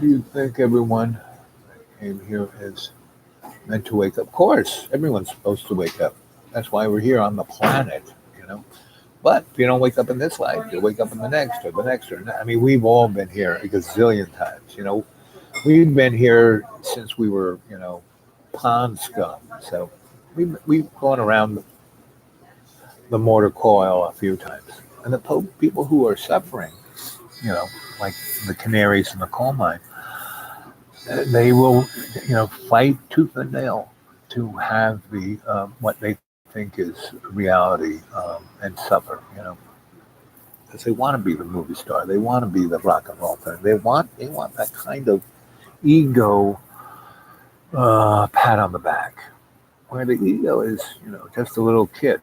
Do you think everyone that came here is meant to wake up? Of course, everyone's supposed to wake up. That's why we're here on the planet. But if you don't wake up in this life, you'll wake up in the next or the next or I mean, we've all been here a gazillion times. We've been here since we were, pond scum. So we've gone around the mortar coil a few times. And the people who are suffering, you know, like the canaries in the coal mine, they will, fight tooth and nail to have the what they think is reality and suffer, because they want to be the movie star, they want to be the rock and roll thing, they want that kind of ego pat on the back, where the ego is, just a little kid.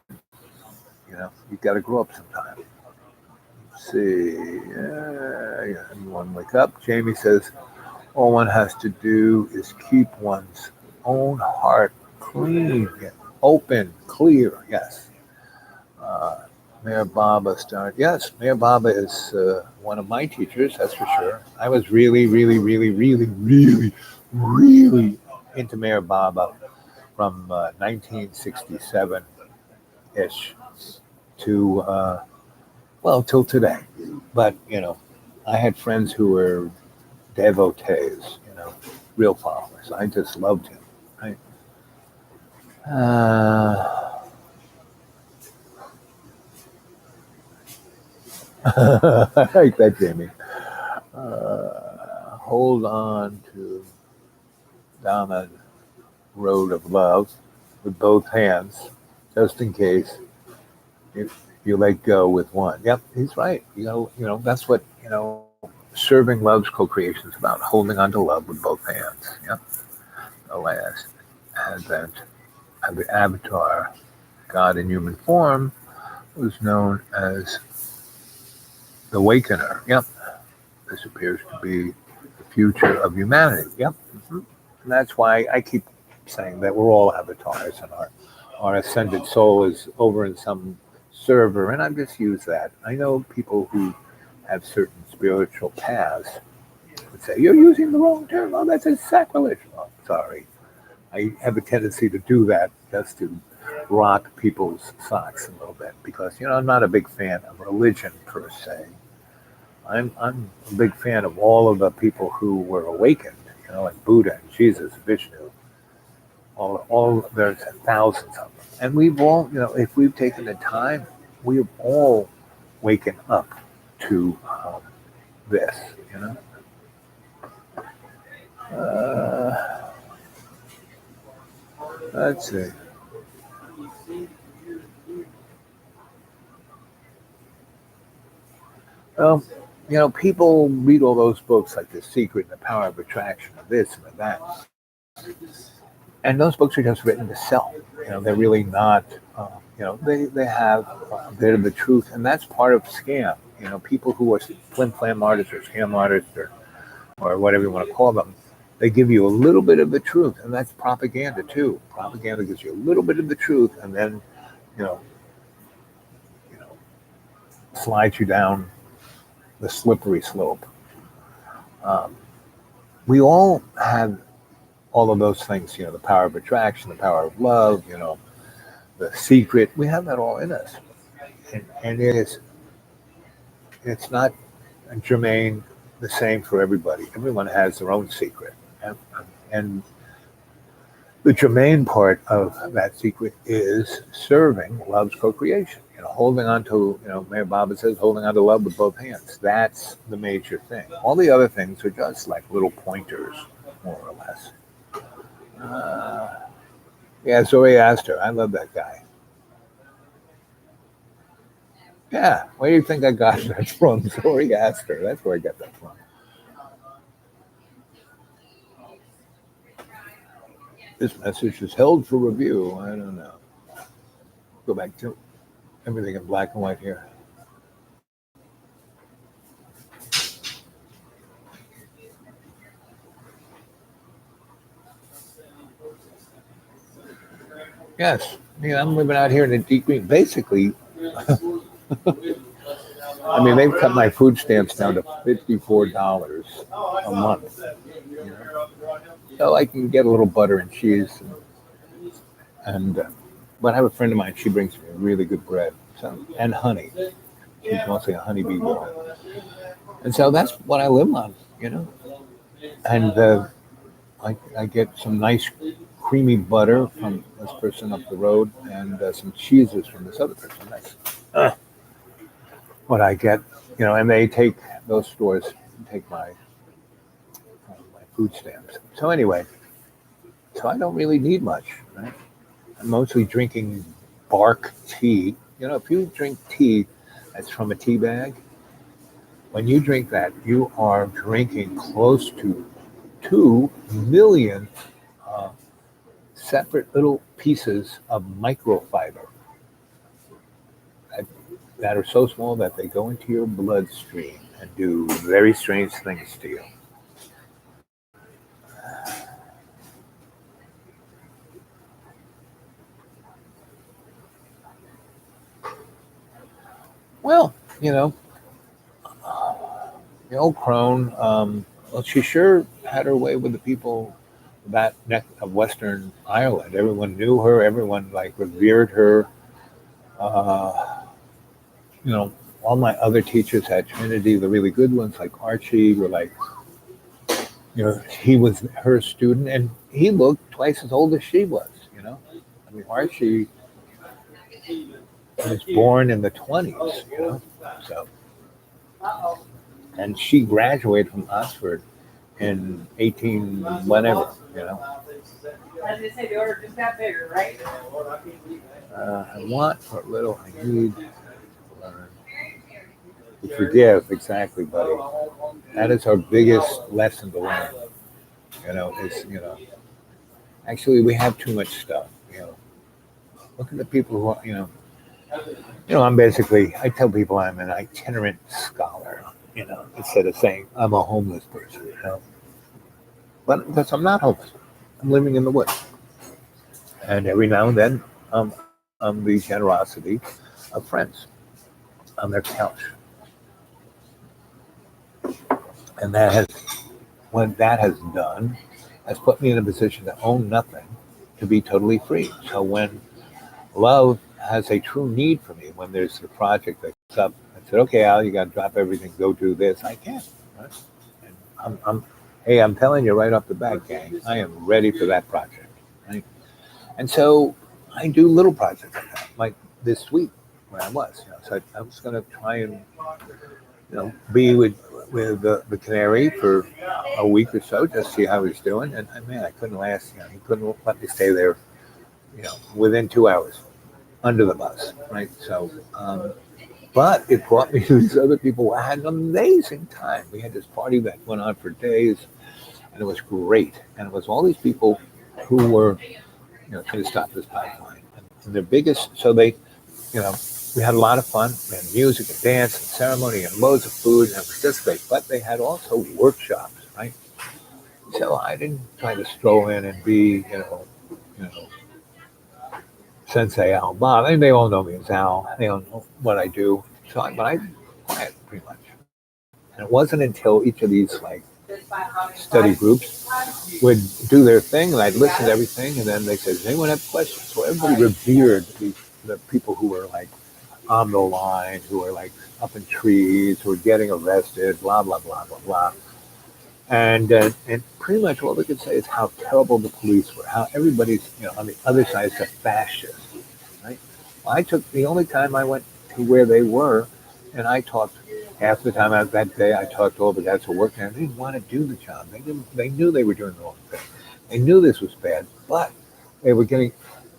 You got to grow up sometime. Let's see, everyone wake up. Jamie says all one has to do is keep one's own heart clean, open, clear. Yes. Uh, Mayor Baba started. Yes, Mayor Baba is one of my teachers, that's for sure. I was really, really, really, really, really, really into Mayor Baba from 1967 ish to, till today. But, I had friends who were devotees, real followers. I just loved him. Right? I like that, Jamie. Hold on to Dhamma road of love with both hands, just in case if you let go with one. Yep, he's right. That's what serving love's co-creation is about. Holding on to love with both hands. Yep. The last advent of the Avatar, God in human form, was known as the Awakener. Yep. This appears to be the future of humanity. Yep. Mm-hmm. And that's why I keep saying that we're all avatars, and our ascended soul is over in some server, and I just use that. I know people who have certain spiritual paths would say, "You're using the wrong term. Oh, that's a sacrilege." Oh, sorry. I have a tendency to do that just to rock people's socks a little bit because, I'm not a big fan of religion per se. I'm a big fan of all of the people who were awakened, like Buddha and Jesus, Vishnu. All there's thousands of them, and we've all, if we've taken the time, we've all waken up to this. Uh, let's see. Well, people read all those books like The Secret and The Power of Attraction, and this and that. And those books are just written to sell. They're really not. They have a bit of the truth, and that's part of scam. People who are flim flam artists or scam artists or whatever you want to call them, they give you a little bit of the truth, and that's propaganda too. Propaganda gives you a little bit of the truth, and then you know, you know, slides you down the slippery slope. Um, we all have all of those things. The power of attraction, the power of love. The secret. We have that all in us, and it's not germane the same for everybody. Everyone has their own secret, and the germane part of that secret is serving love's co-creation. Holding on to, Mayor Baba says, holding on to love with both hands. That's the major thing. All the other things are just like little pointers, more or less. Yeah, Zoe Astor. I love that guy. Yeah, where do you think I got that from? Zoe Astor. That's where I got that from. This message is held for review. I don't know. Go back to everything in black and white here. Yes, I'm living out here in the deep green. Basically, I mean, they've cut my food stamps down to $54 a month. So I can get a little butter and cheese, and but I have a friend of mine. She brings me really good bread. So, and honey. She's mostly a honeybee girl. And so that's what I live on, you know. And I get some nice creamy butter from this person up the road and some cheeses from this other person. That's what I get, and they take, those stores take my food stamps. So anyway, so I don't really need much, right? I'm mostly drinking bark tea. If you drink tea that's from a tea bag, when you drink that, you are drinking close to 2 million uh, separate little pieces of microfiber that, that are so small that they go into your bloodstream and do very strange things to you. Well, the old crone, well, she sure had her way with the people of that neck of Western Ireland. Everyone knew her. Everyone like revered her. Uh, you know, all my other teachers at Trinity, the really good ones like Archie, were like, he was her student, and he looked twice as old as she was. I mean, Archie was born in the 20s. So, and she graduated from Oxford in 18 whatever. As they say, the order just got bigger, right? I want what little I need to learn. To forgive, exactly, buddy. That is our biggest lesson to learn. Actually, we have too much stuff. Look at the people who are, I'm basically, I tell people I'm an itinerant scholar, instead of saying I'm a homeless person. But because I'm not homeless, I'm living in the woods. And every now and then, the generosity of friends on their couch. And what that has done has put me in a position to own nothing, to be totally free. So when love has a true need for me, when there's a project that's up, I said, okay, Al, you got to drop everything, go do this. I can. Right? And hey, I'm telling you right off the bat, gang, I am ready for that project. Right? And so I do little projects like that, like this week where I was. So I was going to try and be with the canary for a week or so, just see how he's doing. And man, I couldn't last. He couldn't let me stay there. Within 2 hours, under the bus, right? So, but it brought me to these other people. I had an amazing time. We had this party that went on for days, and it was great. And it was all these people who were, trying to stop this pipeline. And their biggest, so they, you know, we had a lot of fun. We had music and dance and ceremony and loads of food, and it was just great. But they had also workshops, right? So I didn't try to stroll in and be, you know, Sensei Al Bob. I mean, they all know me as Al. They all know what I do. But I quiet pretty much. And it wasn't until each of these like study groups would do their thing, and I'd listen to everything, and then they said, "Does anyone have questions?" So everybody revered the people who were like on the line, who were like up in trees, who were getting arrested, blah blah blah blah blah. And pretty much all they could say is how terrible the police were, how everybody's on the other side is a fascist, right? Well, I took the only time I went to where they were, and I talked half the time out that day. I talked to all the guys who worked there. They didn't want to do the job. They didn't. They knew they were doing the wrong thing. They knew this was bad, but they were getting.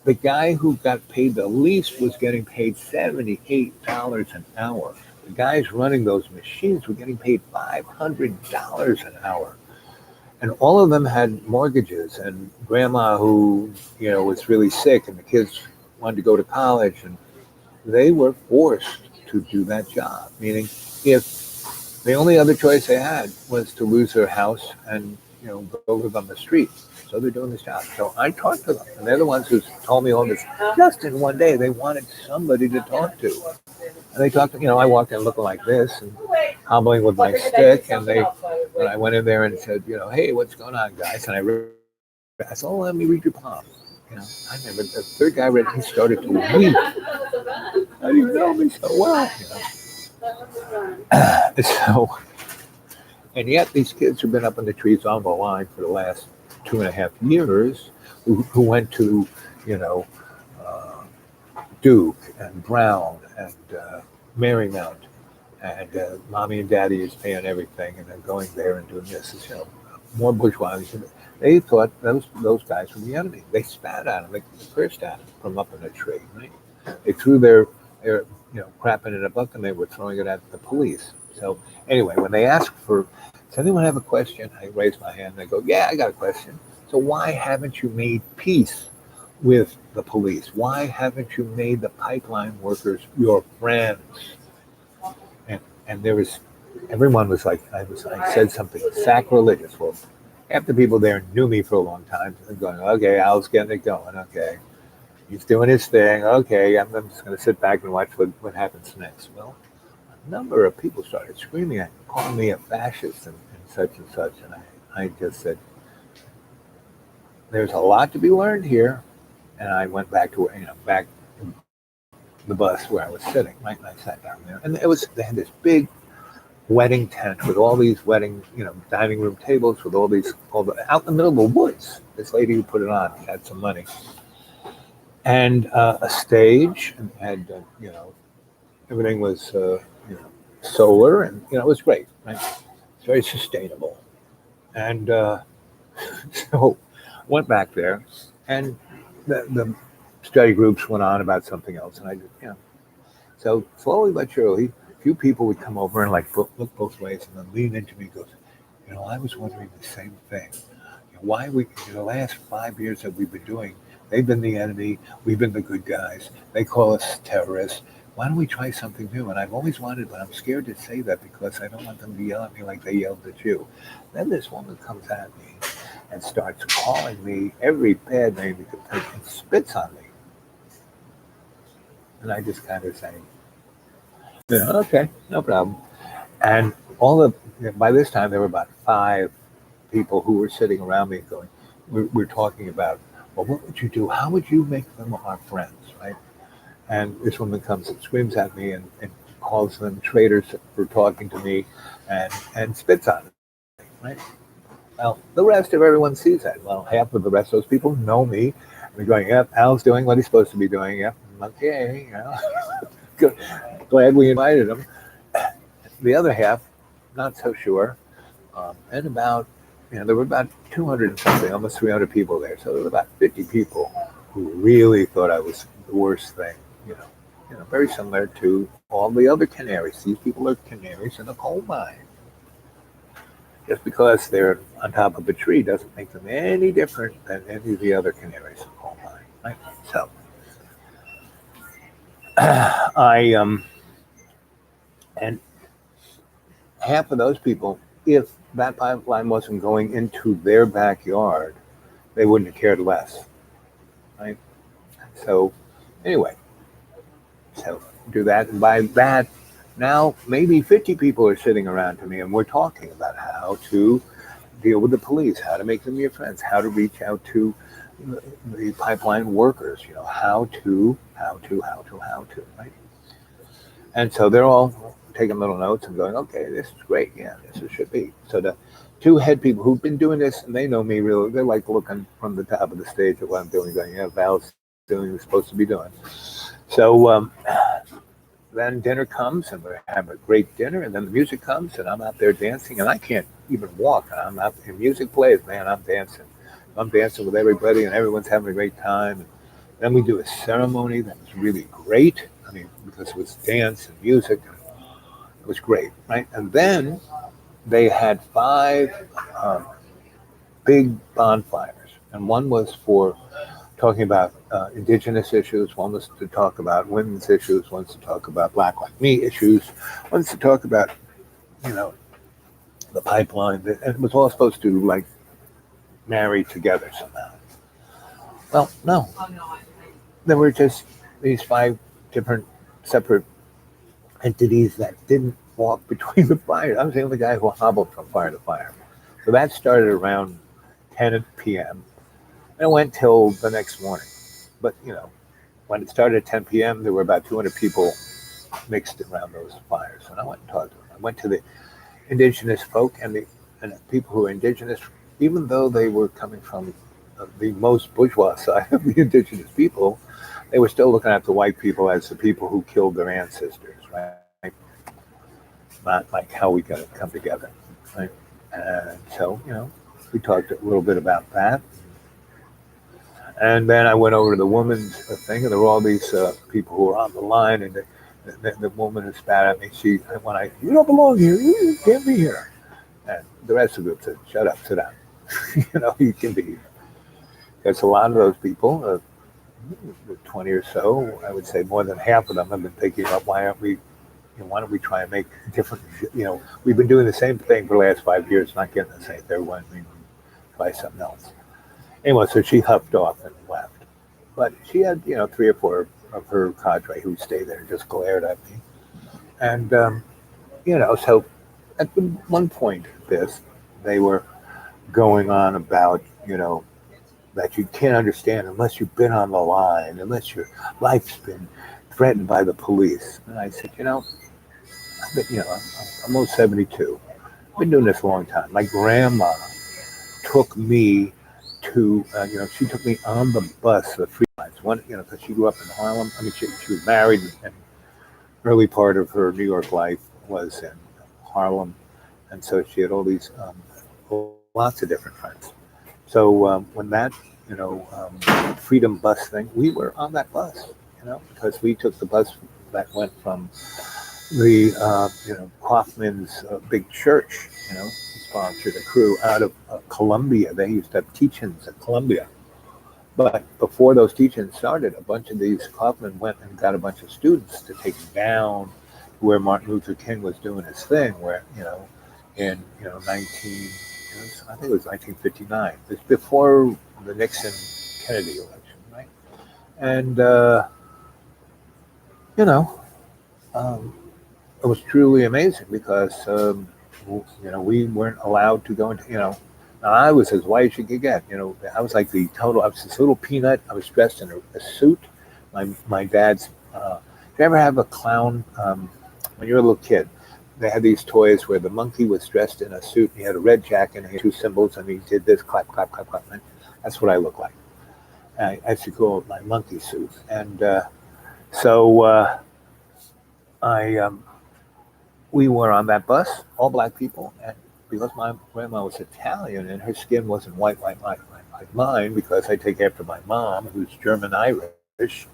The guy who got paid the least was getting paid $78 an hour. The guys running those machines were getting paid $500 an hour. And all of them had mortgages, and grandma who, was really sick, and the kids wanted to go to college, and they were forced to do that job. Meaning, if the only other choice they had was to lose their house and, go live on the street. So they're doing this job. So I talked to them, and they're the ones who told me all this just in one day. They wanted somebody to talk to. And they talked, I walked in looking like this and hobbling with my stick. And when I went in there and said, hey, what's going on, guys? And I said, oh, let me read your palm. I remember the third guy read, he started to weep. How do you know me so well? So, and yet these kids who've been up in the trees on the line for the last 2.5 years, who went to, you know, Duke and Brown and Marymount, and mommy and daddy is paying everything, and they're going there and doing this. It's, more bourgeois. They thought those guys were the enemy. They spat at them, they cursed at them from up in the tree. Right? They threw their crap in a bucket, and they were throwing it at the police. So anyway, when they asked for, does anyone have a question? I raise my hand and I go, yeah, I got a question. So why haven't you made peace with the police? Why haven't you made the pipeline workers your friends? And there was, everyone was like, I said something sacrilegious. Well, half the people there knew me for a long time. They're going, okay, Al's getting it going. Okay, he's doing his thing. Okay, I'm just going to sit back and watch what happens next. Well, a number of people started screaming at me, calling me a fascist and such and such. And I just said, there's a lot to be learned here. And I went back to back the bus where I was sitting, right? And I sat down there, and they had this big wedding tent with all these wedding, dining room tables with all out in the middle of the woods. This lady who put it on had some money, and a stage, and had everything was solar, and it was great, right? It's very sustainable, and so went back there, and the study groups went on about something else, and I just, so slowly but surely, a few people would come over and like look both ways, and then lean into me and goes, I was wondering the same thing. Why we, in the last 5 years that we've been doing, they've been the enemy, we've been the good guys. They call us terrorists. Why don't we try something new? And I've always wanted, but I'm scared to say that because I don't want them to yell at me like they yelled at you. Then this woman comes at me and starts calling me every bad name you could think and spits on me. And I just kind of say, okay, no problem. And by this time, there were about 5 people who were sitting around me going, we're talking about, well, what would you do? How would you make them our friends, right? And this woman comes and screams at me and calls them traitors for talking to me and spits on me, right? Well, the rest of everyone sees that. Well, half of the rest of those people know me. And they're going, yep, Al's doing what he's supposed to be doing. Yep, okay, Good. Glad we invited him. The other half, not so sure. And there were about 200 and something, almost 300 people there. So there were about 50 people who really thought I was the worst thing, very similar to all the other canaries. These people are canaries in a coal mine. Just because they're on top of a tree doesn't make them any different than any of the other canaries in a coal mine, right? So and half of those people, if that pipeline wasn't going into their backyard, they wouldn't have cared less, right? So anyway, so do that, and by that, now maybe 50 people are sitting around to me, and we're talking about how to deal with the police, how to make them your friends, how to reach out to the pipeline workers, how to, right? And so they're all taking little notes and going, okay, this is great. Yeah, this should be. So the 2 head people who've been doing this, and they know me really, they're like looking from the top of the stage at what I'm doing, going, yeah, Val's doing what he's supposed to be doing. So then dinner comes, and we have a great dinner, and then the music comes, and I'm out there dancing, and I can't even walk. I'm out there, music plays, man, I'm dancing. I'm dancing with everybody, and everyone's having a great time. And then we do a ceremony that was really great. I mean, because it was dance and music, and it was great, right? And then they had 5 big bonfires, and one was for talking about indigenous issues, one was to talk about women's issues, one was to talk about black like me issues, one was to talk about, the pipeline, and it was all supposed to like marry together somehow. Well, no, there were just these 5 different separate entities that didn't walk between the fires. I was the only guy who hobbled from fire to fire. So that started around 10 p.m. and it went till the next morning. But, when it started at 10 p.m., there were about 200 people mixed around those fires. And I went and talked to them. I went to the indigenous folk and the people who were indigenous, even though they were coming from the most bourgeois side of the indigenous people, they were still looking at the white people as the people who killed their ancestors, right? Not like how we got to come together, right? And so, we talked a little bit about that. And then I went over to the women's thing, and there were all these people who were on the line, and the woman who spat at me, you don't belong here, you can't be here. And the rest of the group said, shut up, sit down. You can be here. Because a lot of those people, 20 or so, I would say more than half of them have been thinking about why don't we try and make different, we've been doing the same thing for the last 5 years, not getting the same thing. Why don't we try something else? Anyway, so she huffed off and left. But she had, 3 or 4 of her cadre who stayed there and just glared at me. And, so at one point, they were going on about, that you can't understand unless you've been on the line, unless your life's been threatened by the police. And I said, I'm almost 72. I've been doing this a long time. My grandma took me to, she took me on the bus, the free lines, because she grew up in Harlem. I mean, she was married, and early part of her New York life was in Harlem. And so she had all these, lots of different friends. So when that, freedom bus thing, we were on that bus, because we took the bus that went from the, Kaufman's big church, sponsored a crew out of Columbia. They used to have teach-ins at Columbia. But before those teach-ins started, a bunch of these Kaufman went and got a bunch of students to take them down where Martin Luther King was doing his thing, where, in, 1959. It's before the Nixon-Kennedy election, right? And, it was truly amazing because, we weren't allowed to go into, now I was as white as you could get. I was like I was this little peanut. I was dressed in a suit. My dad's, did you ever have a clown, when you were a little kid? They had these toys where the monkey was dressed in a suit, and he had a red jacket, and he had 2 cymbals, and he did this, clap, clap, clap, clap. And that's what I look like. I used to call it my monkey suit. And so we were on that bus, all black people, and because my grandma was Italian, and her skin wasn't white like mine, because I take after my mom, who's German-Irish,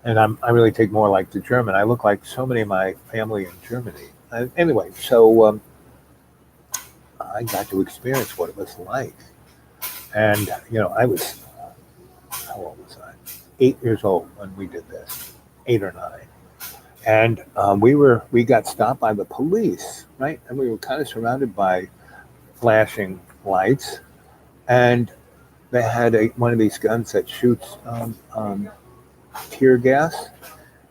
and I really take more like the German. I look like so many of my family in Germany. Anyway, so I got to experience what it was like. And, I was, how old was I? 8 years old when we did this, 8 or 9. And we got stopped by the police, right? And we were kind of surrounded by flashing lights. And they had one of these guns that shoots tear gas,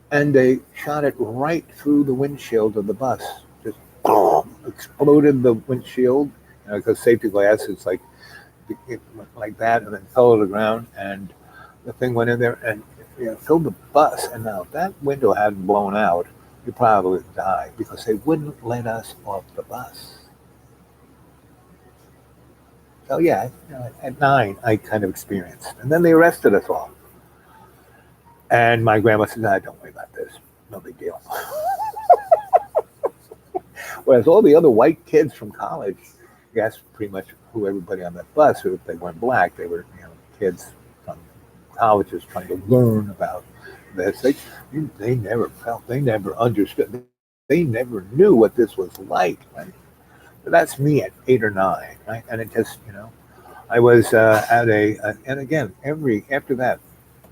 and they shot it right through the windshield of the bus. Just boom, exploded the windshield, because safety glass is like that, and then fell to the ground, and the thing went in there and filled the bus. And now if that window hadn't blown out, we probably would die, because they wouldn't let us off the bus. So yeah, at 9, I kind of experienced, and then they arrested us all. And my grandma said, "No, don't worry about this. No big deal." Whereas all the other white kids from college, that's pretty much who everybody on that bus, if they weren't black, they were kids from colleges trying to learn about this. They never felt, they never understood, they never knew what this was like, right? But that's me at 8 or 9, right? And it just, I was at and again, after that,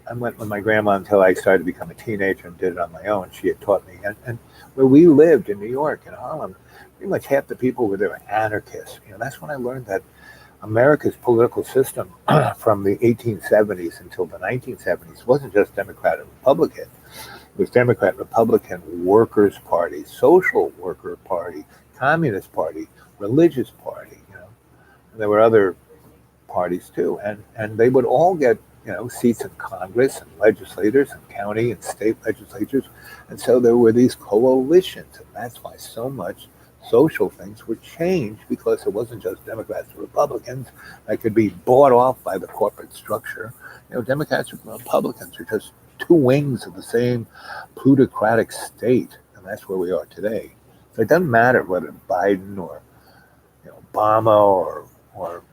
I went with my grandma until I started to become a teenager and did it on my own. She had taught me. And where we lived in New York, in Harlem, pretty much half the people were there anarchists. That's when I learned that America's political system from the 1870s until the 1970s wasn't just Democrat and Republican. It was Democrat, Republican, Workers' Party, Social Worker Party, Communist Party, Religious Party. And there were other parties too. And they would all get seats in Congress and legislators and county and state legislatures. And so there were these coalitions. And that's why so much social things were changed, because it wasn't just Democrats and Republicans that could be bought off by the corporate structure. Democrats and Republicans are just two wings of the same plutocratic state. And that's where we are today. So it doesn't matter whether Biden or Obama or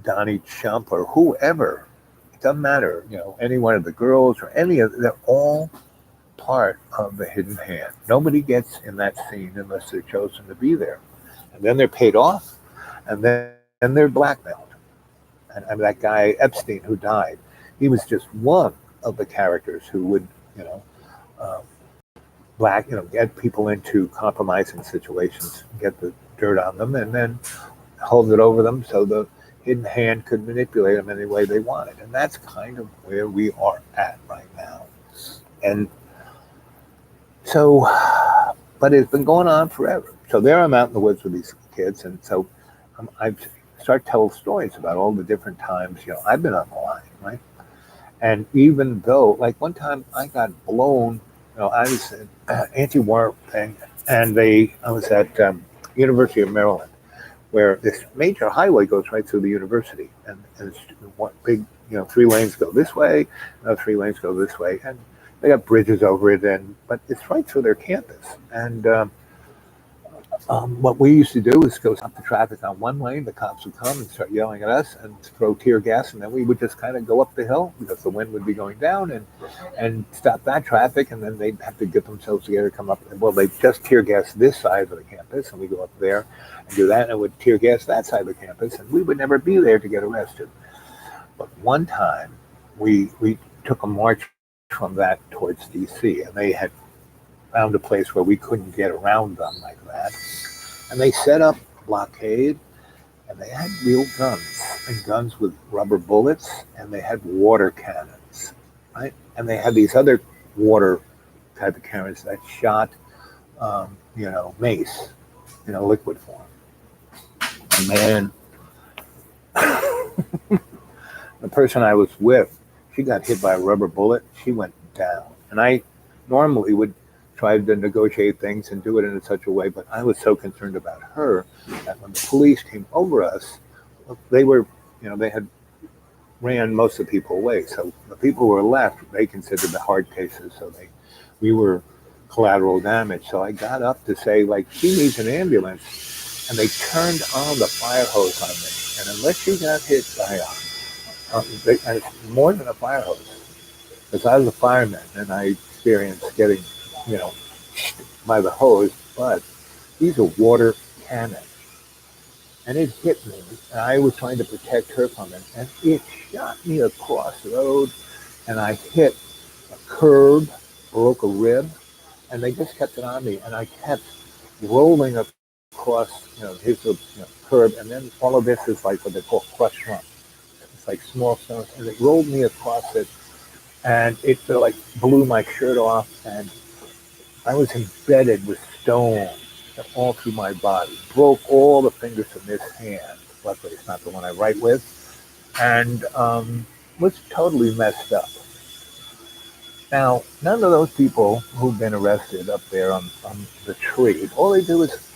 Donnie Trump or whoever. It doesn't matter, any one of the girls or any of, they're all part of the hidden hand. Nobody gets in that scene unless they're chosen to be there. And then they're paid off, and then they're blackmailed. And that guy Epstein who died, he was just one of the characters who would, uh, get people into compromising situations, get the dirt on them, and then hold it over them so the hidden hand could manipulate them any way they wanted. And that's kind of where we are at right now. And so, but it's been going on forever. So there I'm out in the woods with these kids. And so I start telling stories about all the different times, I've been on the line, right? And even though, like one time I got blown, I was an anti-war thing, and I was at University of Maryland, where this major highway goes right through the university, and it's one big, 3 lanes go this way, 3 lanes go this way, and they got bridges over it, but it's right through their campus. And what we used to do is go stop the traffic on one lane. The cops would come and start yelling at us and throw tear gas, and then we would just kind of go up the hill because the wind would be going down and stop that traffic, and then they'd have to get themselves together, come up. Well, they just tear gas this side of the campus, and we go up there and do that, and it would tear gas that side of the campus, and we would never be there to get arrested. But one time we took a march from that towards DC, and they had found a place where we couldn't get around them like that. And they set up blockade, and they had real guns, and guns with rubber bullets, and they had water cannons, right? And they had these other water type of cannons that shot, mace, liquid form. And man, the person I was with, she got hit by a rubber bullet. She went down. And I normally would try to negotiate things and do it in such a way, but I was so concerned about her that when the police came over us, they were, they had ran most of the people away. So the people who were left, they considered the hard cases. So we were collateral damage. So I got up to say, like, she needs an ambulance, and they turned on the fire hose on me. And unless she got hit by more than a fire hose, because I was a fireman and I experienced getting, by the hose, but these are water cannons. And it hit me, and I was trying to protect her from it, and it shot me across the road, and I hit a curb, broke a rib, and they just kept it on me, and I kept rolling across, here's the curb, and then all of this is like what they call crushed lump. It's like small stones, and it rolled me across it, and it like blew my shirt off, and I was embedded with stone all through my body. Broke all the fingers in this hand. Luckily, it's not the one I write with. And was totally messed up. Now, none of those people who've been arrested up there on the tree, all they do is,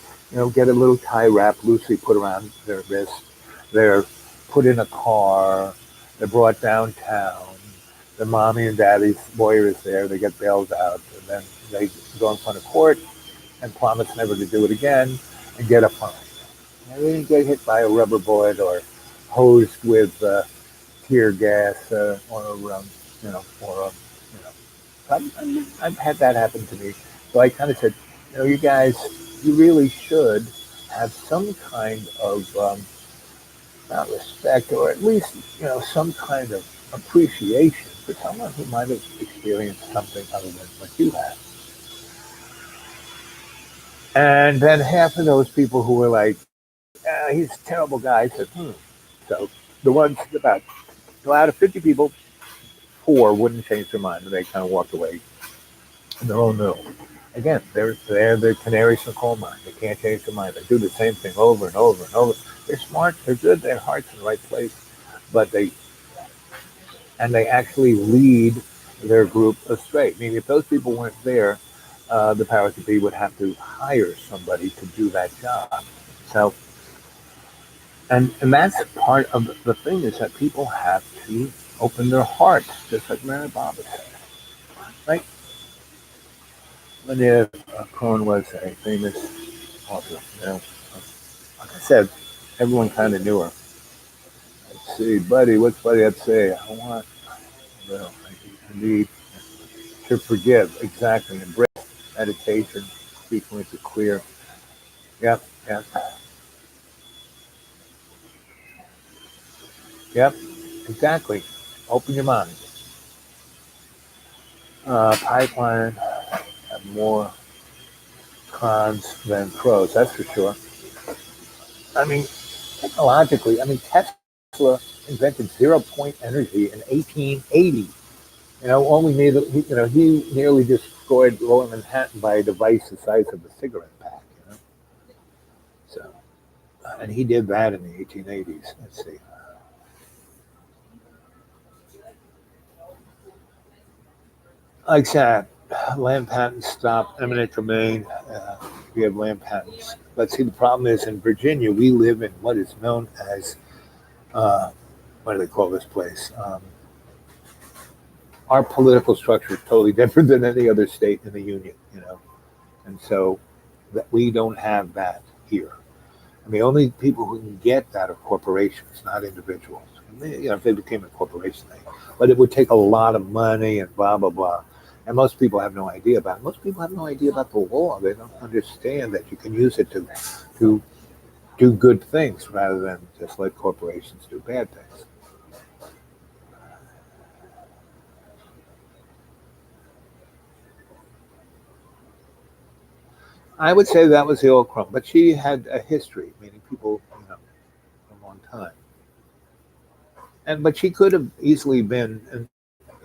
get a little tie wrap loosely put around their wrist. They're put in a car. They're brought downtown. The mommy and daddy's lawyer is there. They get bailed out. And then they go in front of court and promise never to do it again and get a fine. And they didn't get hit by a rubber bullet or hosed with tear gas I've had that happen to me. So I kind of said, you guys, you really should have some kind of not respect, or at least some kind of appreciation for someone who might have experienced something other than what you have. And then half of those people who were like, he's a terrible guy, said, So the ones out of 50 people, 4 wouldn't change their mind, and they kind of walked away in their own middle. Again, they're the canaries in the coal mine. They can't change their mind. They do the same thing over and over and over. They're smart, they're good, their heart's in the right place, but they and they actually lead their group astray. I mean, if those people weren't there, the powers that be would have to hire somebody to do that job. So, and that's part of the thing is that people have to open their hearts, just like Mary Baba said. Right? Linnea Crone was a famous author. You know, like I said, everyone kind of knew her. Let's see, buddy, what's buddy I'd say? I want, well, I need to forgive, exactly, embrace meditation, speaking with the clear. Yep, yep, yep, exactly. Open your mind. Pipeline have more cons than pros, that's for sure. I mean, technologically, I mean, Tesla invented zero-point energy in 1880. You know, only made, you know, he nearly destroyed lower Manhattan by a device the size of a cigarette pack, you know. So, and he did that in the 1880s. Let's see. Like that, land patents stop eminent domain. We have land patents. But see, the problem is in Virginia, we live in what is known as, uh, what do they call this place? Our political structure is totally different than any other state in the union, you know. And so that we don't have that here. And the only people who can get that are corporations, not individuals. And they, you know, if they became a corporation, but it would take a lot of money and blah blah blah. And most people have no idea about it. Most people have no idea about the law. They don't understand that you can use it to do good things rather than just let corporations do bad things. I would say that was the old crumb, but she had a history, meaning people, you know, a long time. And but she could have easily been, and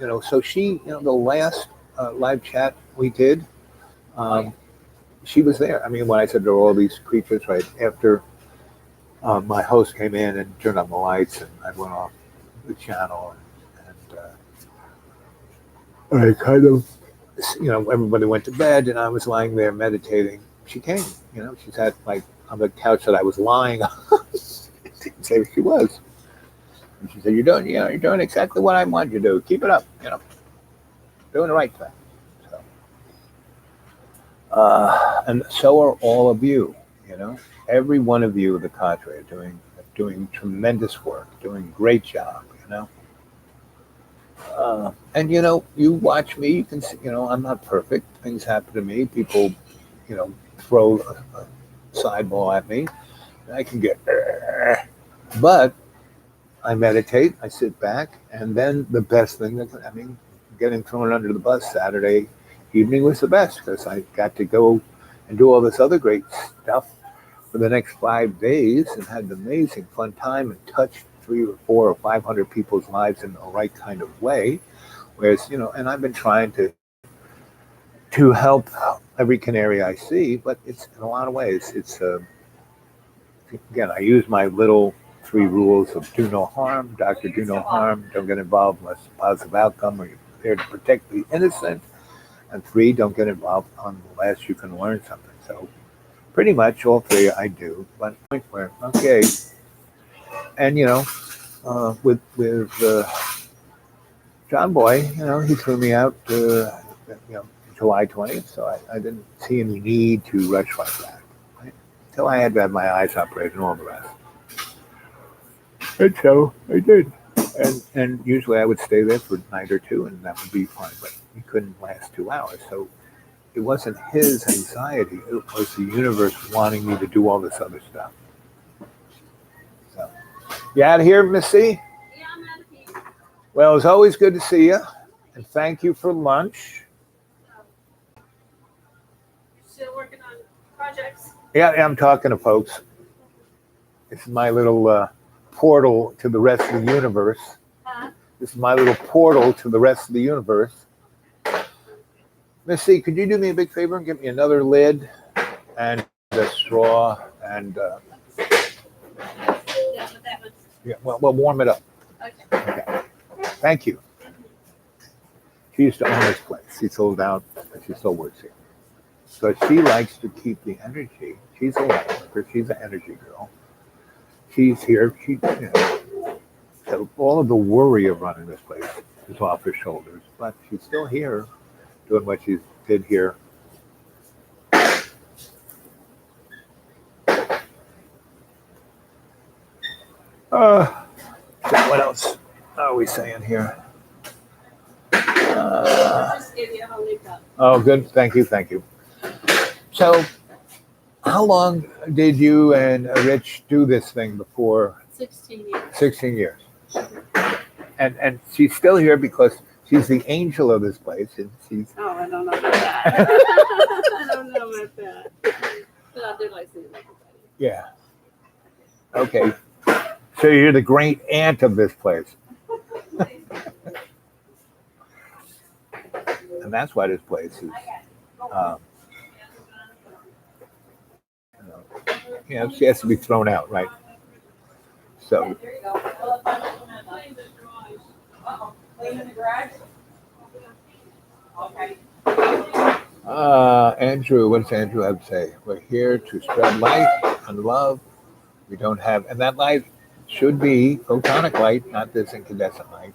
you know, so she, you know, the last live chat we did, um, she was there. I mean, when I said there were all these creatures, right after my host came in and turned on the lights, and I went off the channel, and I kind of, you know, everybody went to bed, and I was lying there meditating. She came, you know, she sat like on the couch that I was lying on. Didn't say she was. And she said, "You're doing, you know, you're doing exactly what I want you to do. Keep it up, you know, doing the right thing." So, and so are all of you. You know, every one of you, the cadre, are doing tremendous work, doing a great job. You know, and you know, you watch me. You can see, you know, I'm not perfect. Things happen to me. People, you know, throw a sideball at me. I can get, but I meditate, I sit back, and then the best thing that I mean, getting thrown under the bus Saturday evening was the best because I got to go and do all this other great stuff for the next 5 days and had an amazing fun time and touched 3 or 4 or 500 people's lives in the right kind of way. Whereas, you know, and I've been trying to help every canary I see, but it's in a lot of ways, it's again, I use my little 3 rules of do no harm, doctor, do no harm, don't get involved unless it's a positive outcome or you're there to protect the innocent, and 3, don't get involved unless you can learn something. So pretty much all 3 I do, but point where okay, and you know, with John Boy, you know, he threw me out, you know, July 20th, so I didn't see any need to rush like that. Right? Until I had to have my eyes operated and all the rest. And so I did. And usually I would stay there for a night or 2 and that would be fine, but he couldn't last 2 hours. So it wasn't his anxiety, it was the universe wanting me to do all this other stuff. So, you out of here, Miss C? Yeah, I'm out of here. Well, it's always good to see you, and thank you for lunch. Still working on projects? Yeah, I'm talking to folks. This is my little portal to the rest of the universe. Huh? This is my little portal to the rest of the universe. Miss C, could you do me a big favor and get me another lid and a straw and yeah, well, warm it up. Okay. Okay. Thank you. She used to own this place. She sold out, but she still works here. So she likes to keep the energy. She's a light worker. She's an energy girl. She's here. So all of the worry of running this place is off her shoulders. But she's still here, doing what she did here. So what else are we saying here? Oh, good. Thank you. So, how long did you and Rich do this thing before? 16 years. 16 years. And she's still here because she's the angel of this place, and she's. Oh, I don't know about that. I don't know about that. But I do like seeing everybody. Yeah. Okay. So you're the great aunt of this place. And that's why this place is, she has to be thrown out, right? So. Andrew, what does Andrew have to say? We're here to spread light and love. We don't have, and that light should be photonic light, not this incandescent light.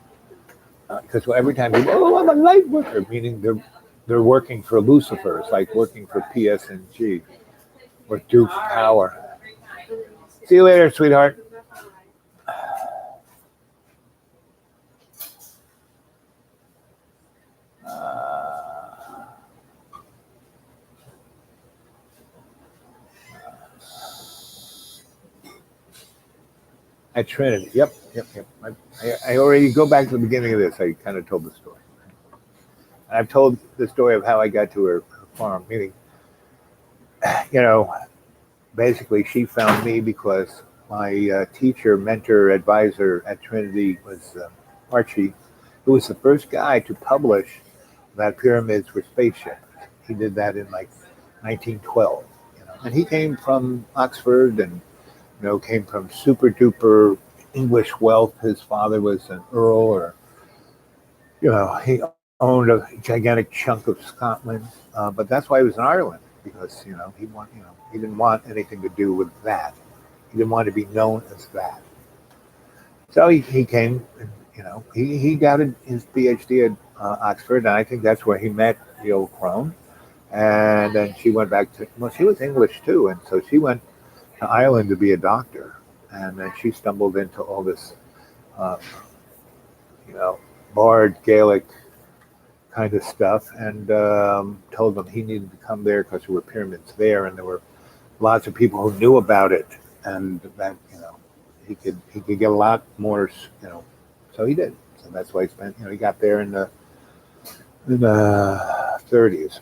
Because every time people, oh, I'm a light worker, meaning they're working for Lucifer. It's like working for PSNG or Duke Power. See you later, sweetheart. At Trinity. Yep. I already go back to the beginning of this. I kind of told the story. And I've told the story of how I got to her farm, meaning, basically she found me because my teacher, mentor, advisor at Trinity was Archie, who was the first guy to publish that pyramids were spaceships. He did that in like 1912. And he came from Oxford and came from super duper English wealth. His father was an earl, or he owned a gigantic chunk of Scotland. But that's why he was in Ireland, because he didn't want anything to do with that. He didn't want to be known as that. So he came, and he got his PhD at Oxford, and I think that's where he met the old crone. And then she went back to, she was English too, and so she went to Ireland to be a doctor, and then she stumbled into all this, Bard Gaelic kind of stuff, and told them he needed to come there because there were pyramids there, and there were lots of people who knew about it, and that he could get a lot more, so he did. So that's why he got there in the 30s.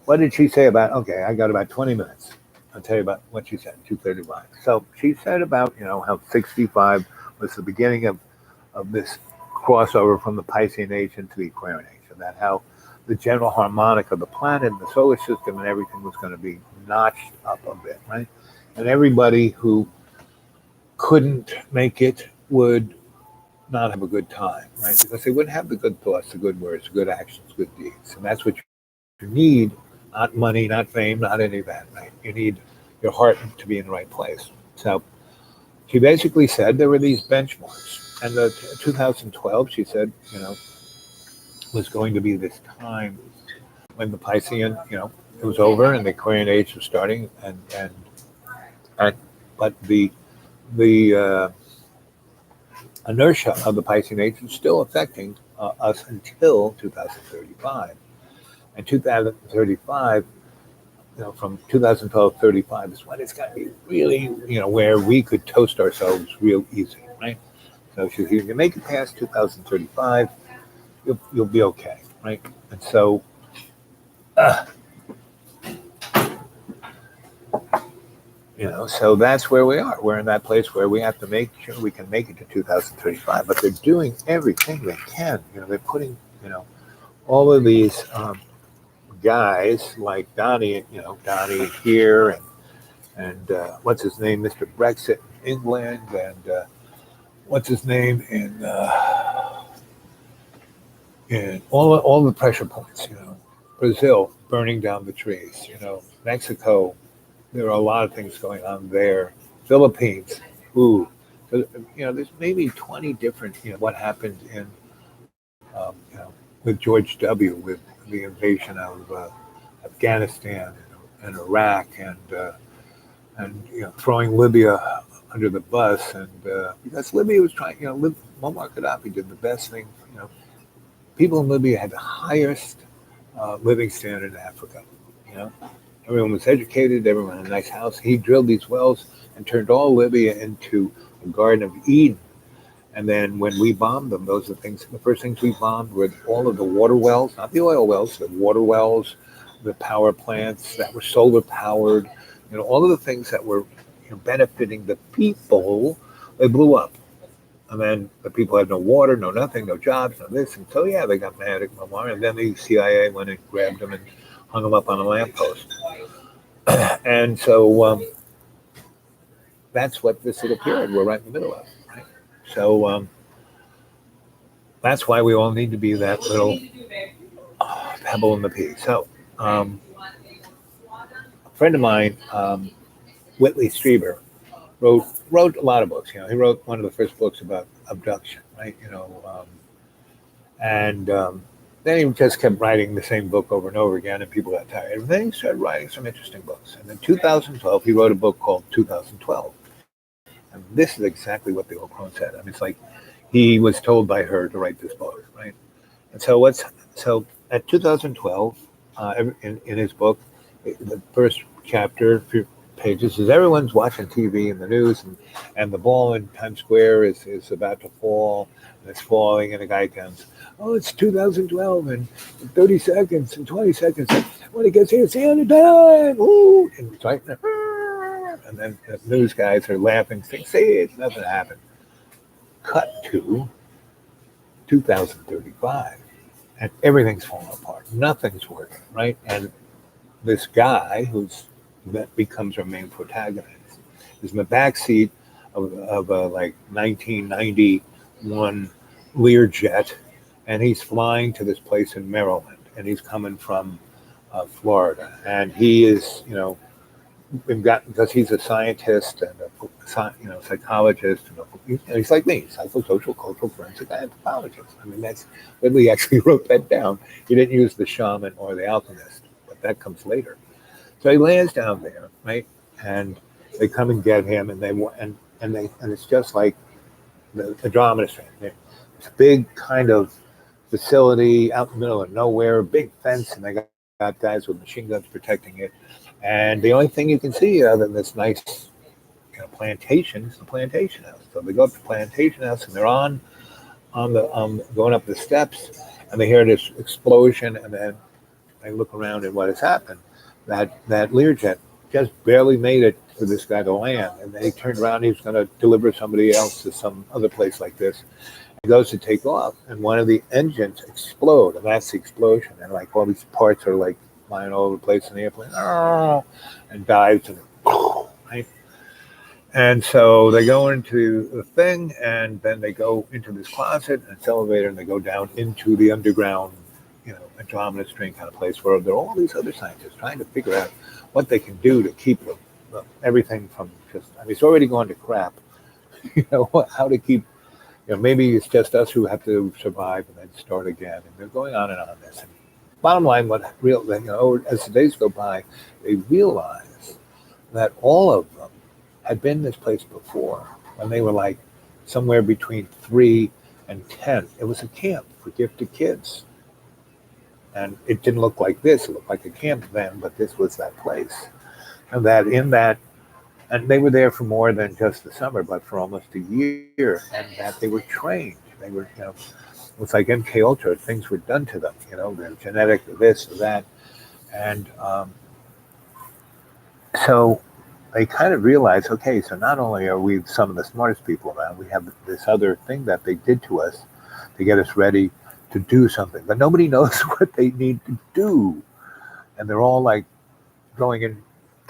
What did she say about, okay, I got about 20 minutes. I'll tell you about what she said, 2:35. So she said about, how 65 was the beginning of this crossover from the Piscean Age into the Aquarian Age, and that how the general harmonic of the planet and the solar system and everything was going to be notched up a bit, right? And everybody who couldn't make it would not have a good time, right? Because they wouldn't have the good thoughts, the good words, the good actions, good deeds. And that's what you need. Not money, not fame, not any of that, right? You need your heart to be in the right place. So she basically said there were these benchmarks. And the 2012, she said, was going to be this time when the Piscean, it was over and the Aquarian Age was starting, but the inertia of the Piscean Age was still affecting us until 2035. And 2035, from 2012 35 is when it's going to be really, where we could toast ourselves real easy, right? So if you can make it past 2035, you'll be okay, right? And so, so that's where we are. We're in that place where we have to make sure we can make it to 2035. But they're doing everything they can. They're putting, all of these guys like Donnie, Donnie here, and what's his name, Mr. Brexit in England, and what's his name in all the pressure points. Brazil burning down the trees. Mexico. There are a lot of things going on there. Philippines. Ooh. So, there's maybe 20 different. What happened in with George W. with the invasion of Afghanistan and Iraq and throwing Libya under the bus and because Libya was trying, Muammar Gaddafi did the best thing. People in Libya had the highest living standard in Africa. You know, everyone was educated, everyone had a nice house. He drilled these wells and turned all Libya into a Garden of Eden. And then when we bombed them, those are the first things we bombed were all of the water wells, not the oil wells, the water wells, the power plants that were solar powered, all of the things that were benefiting the people, they blew up. And then the people had no water, no nothing, no jobs, no this. And so, yeah, they got mad at Muammar. And then the CIA went and grabbed him and hung him up on a lamppost. And so that's what this little period we're right in the middle of. Right? So that's why we all need to be that little pebble in the pea. So a friend of mine, Whitley Strieber, wrote a lot of books. He wrote one of the first books about abduction, right? And then he just kept writing the same book over and over again, and people got tired. And then he started writing some interesting books. And in 2012, he wrote a book called 2012. And this is exactly what the old crone said. I mean, it's like he was told by her to write this book, right? And so at 2012, in his book, the first chapter, few pages, is everyone's watching TV and the news, and the ball in Times Square is about to fall, and it's falling, and the guy comes, oh, it's 2012, and 30 seconds, and 20 seconds, and when it gets here, it's the end of time, woo! And it's right there. And then the news guys are laughing, saying, see, it's nothing happened. Cut to 2035, and everything's falling apart. Nothing's working, right? And this guy that becomes our main protagonist is in the back seat of a like 1991 Learjet, and he's flying to this place in Maryland, and he's coming from Florida, and he is, because he's a scientist and a psychologist, and he's like me, psychosocial, cultural, forensic anthropologist. I mean, that's Ridley actually wrote that down. He didn't use the shaman or the alchemist, but that comes later. So he lands down there, right? And they come and get him, and it's just like the drama stream. It's a big kind of facility out in the middle of nowhere, big fence, and they got guys with machine guns protecting it. And the only thing you can see other than this nice plantation is the plantation house. So they go up to the plantation house, and they're on the going up the steps, and they hear this explosion, and then they look around at what has happened. That Learjet just barely made it for this guy to land, and then he turned around. He was going to deliver somebody else to some other place like this. He goes to take off, and one of the engines explode, and that's the explosion. And like all these parts are like flying all over the place in the airplane, and dives, and right. And so they go into the thing, and then they go into this closet, and it's elevator, and they go down into the underground, Andromeda string kind of place where there are all these other scientists trying to figure out what they can do to keep everything from just, I mean, it's already gone to crap, how to keep, maybe it's just us who have to survive and then start again. And they're going on this. And bottom line, as the days go by, they realize that all of them had been in this place before when they were like somewhere between 3 and 10. It was a camp for gifted kids. And it didn't look like this. It looked like a camp then, but this was that place. And and they were there for more than just the summer, but for almost a year. And that they were trained. They were, it was like MK Ultra. Things were done to them, the genetic, this, or that. And so they kind of realized, okay, so not only are we some of the smartest people around, we have this other thing that they did to us to get us ready to do something, but nobody knows what they need to do, and they're all like going in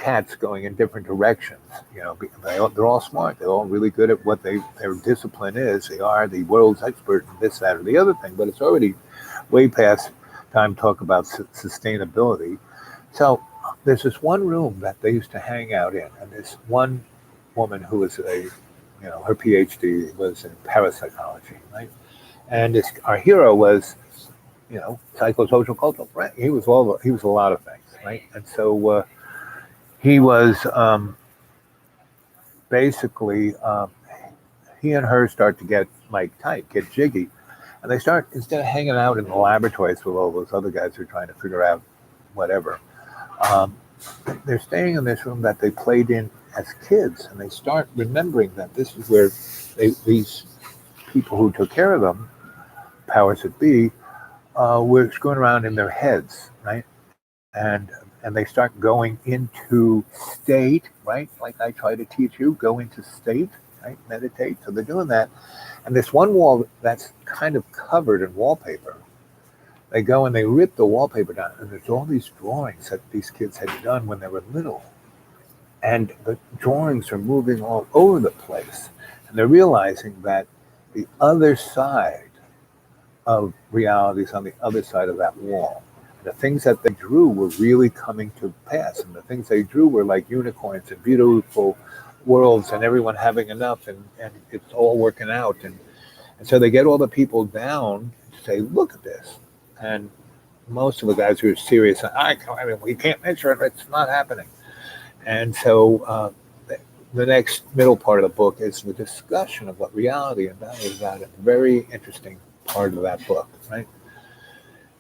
cats going in different directions. They're all smart. They're all really good at what their discipline is. They are the world's expert in this, that, or the other thing. But it's already way past time to talk about sustainability. So there's this one room that they used to hang out in, and this one woman who was her PhD was in parapsychology, right? And our hero was, psychosocial cultural, right? He was a lot of things, right? And so he was basically he and her start to get like tight, get jiggy, and they start, instead of hanging out in the laboratories with all those other guys who are trying to figure out whatever. Um, they're staying in this room that they played in as kids, and they start remembering that this is where these people who took care of them, powers that be, were screwing around in their heads, right? And and they start going into state, right? Like I try to teach you, go into state, right? Meditate. So they're doing that, and this one wall that's kind of covered in wallpaper. They go and they rip the wallpaper down, and there's all these drawings that these kids had done when they were little. And the drawings are moving all over the place. And they're realizing that the other side of reality is on the other side of that wall. The things that they drew were really coming to pass. And the things they drew were like unicorns and beautiful worlds and everyone having enough, and it's all working out. And so they get all the people down to say, look at this. And most of the guys who are serious, I mean, we can't measure it, it's not happening. And so the next middle part of the book is the discussion of what reality and that is about. A very interesting part of that book, right?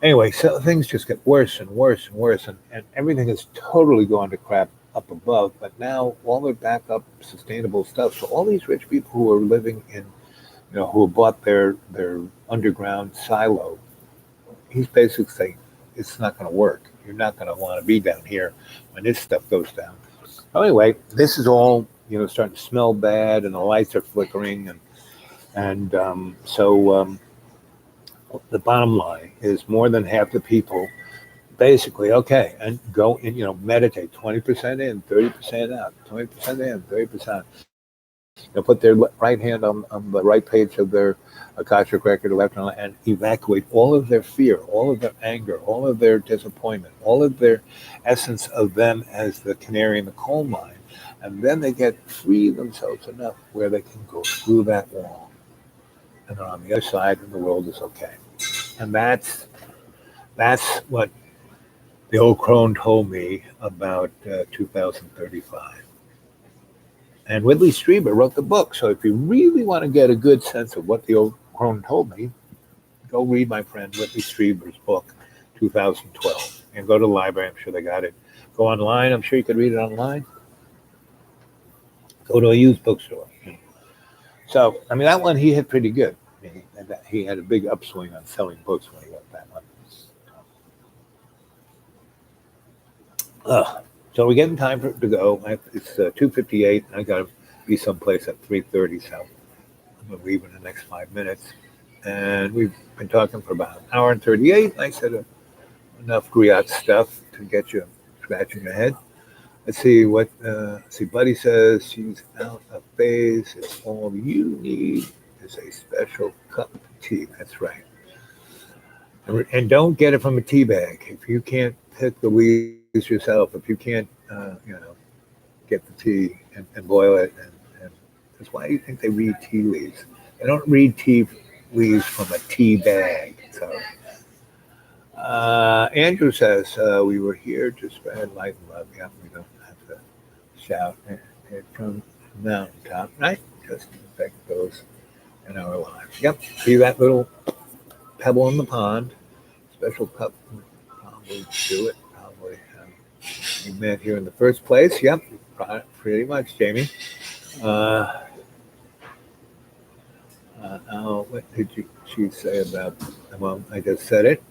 Anyway, so things just get worse and worse and worse, and everything is totally going to crap up above. But now all their backup sustainable stuff. So all these rich people who are living in, who have bought their underground silo, he's basically saying it's not going to work. You're not going to want to be down here when this stuff goes down. Anyway, this is all starting to smell bad, and the lights are flickering, and so the bottom line is more than half the people basically okay and go in, meditate 20% in, 30% out, 20% in, 30%. Put their right hand on the right page of their Akashic record, left hand, and evacuate all of their fear, all of their anger, all of their disappointment, all of their essence of them as the canary in the coal mine. And then they get free themselves enough where they can go through that wall. And they're on the other side, and the world is okay. And that's what the old crone told me about 2035. And Whitley Strieber wrote the book. So if you really want to get a good sense of what the old crone told me, go read my friend Whitley Strieber's book, 2012. And go to the library. I'm sure they got it. Go online. I'm sure you could read it online. Go to a used bookstore. So, I mean, that one he hit pretty good. He had a big upswing on selling books when he wrote that one. So we're getting time to go. It's 2:58. I got to be someplace at 3:30, so I'm going to leave in the next 5 minutes. And we've been talking for about an hour and 38. I said enough griot stuff to get you scratching your head. Let's see what, Buddy says she's out of phase. It's all you need is a special cup of tea. That's right. And don't get it from a tea bag. If you can't pick the leaves yourself, if you can't, get the tea and boil it, and that's why you think they read tea leaves. They don't read tea leaves from a tea bag. So, Andrew says we were here to spread light and love. Yeah, we don't have to shout it from the mountaintop, right? Just affect those in our lives. Yep. See that little pebble in the pond? Special cup would probably do it. Probably we met here in the first place. Yep. Pretty much, Jamie. What did she say about? Well, I just said it.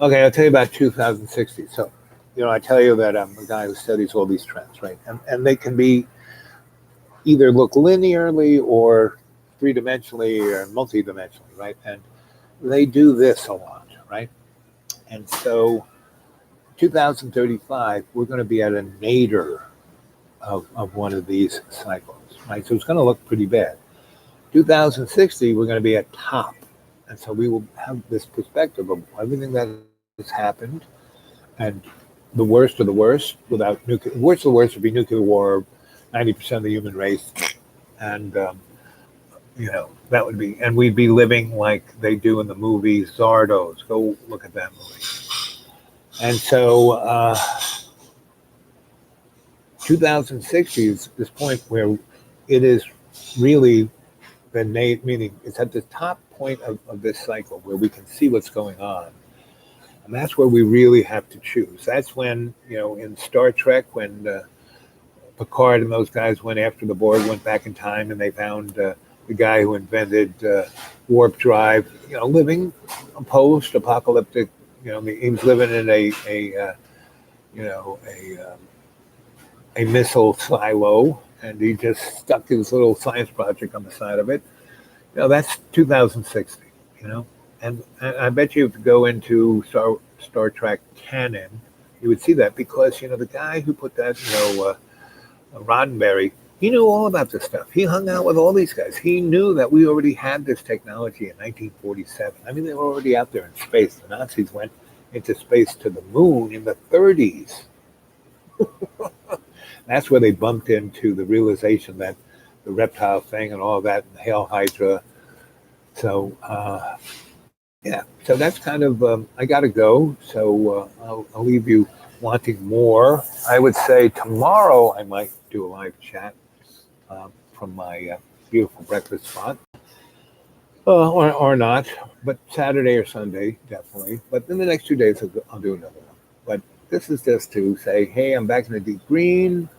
Okay, I'll tell you about 2060. So, I tell you that I'm a guy who studies all these trends, right? And they can be either look linearly or three-dimensionally or multi-dimensionally, right? And they do this a lot, right? And so 2035, we're going to be at a nadir of one of these cycles, right? So it's going to look pretty bad. 2060, we're going to be at top. And so we will have this perspective of everything that has happened, and the worst of the worst without nuclear, worst of the worst would be nuclear war, 90% of the human race. And, that would be, and we'd be living like they do in the movie Zardos. Go look at that movie. And so 2060 is this point where it is really meaning it's at the top point of this cycle where we can see what's going on. And that's where we really have to choose. That's when, in Star Trek, when Picard and those guys went after the Borg, went back in time, and they found the guy who invented warp drive, living a post-apocalyptic, he was living in a missile silo, and he just stuck his little science project on the side of it. That's 2060, and I bet you if you go into Star Trek canon, you would see that because, the guy who put that, Roddenberry, he knew all about this stuff. He hung out with all these guys. He knew that we already had this technology in 1947. I mean, they were already out there in space. The Nazis went into space to the moon in the 30s. That's where they bumped into the realization that the reptile thing and all that, and the Hail Hydra. So, so that's kind of, I got to go. So I'll leave you wanting more. I would say tomorrow I might do a live chat from my beautiful breakfast spot. Or not, but Saturday or Sunday, definitely. But in the next 2 days, I'll do another one. But this is just to say, hey, I'm back in the deep green.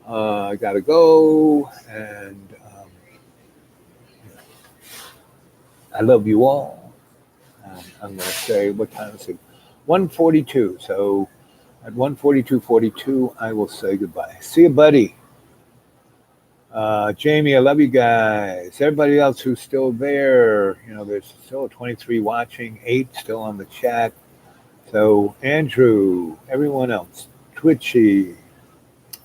I got to go. And I love you all. I'm going to say, what time is it? 1:42. So at 1:42:42, I will say goodbye. See you, buddy. Jamie, I love you guys. Everybody else who's still there, there's still 23 watching, 8 still on the chat. So Andrew, everyone else, Twitchy,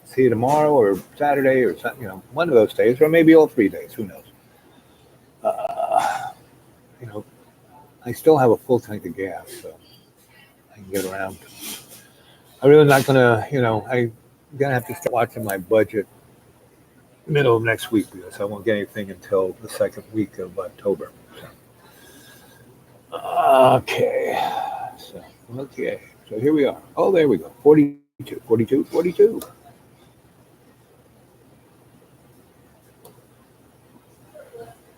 see you tomorrow or Saturday or something, one of those days, or maybe all 3 days, who knows. I still have a full tank of gas, so I can get around. I'm really not gonna, I'm gonna have to start watching my budget middle of next week because I won't get anything until the second week of October. Okay. So here we are. Oh, there we go. 42.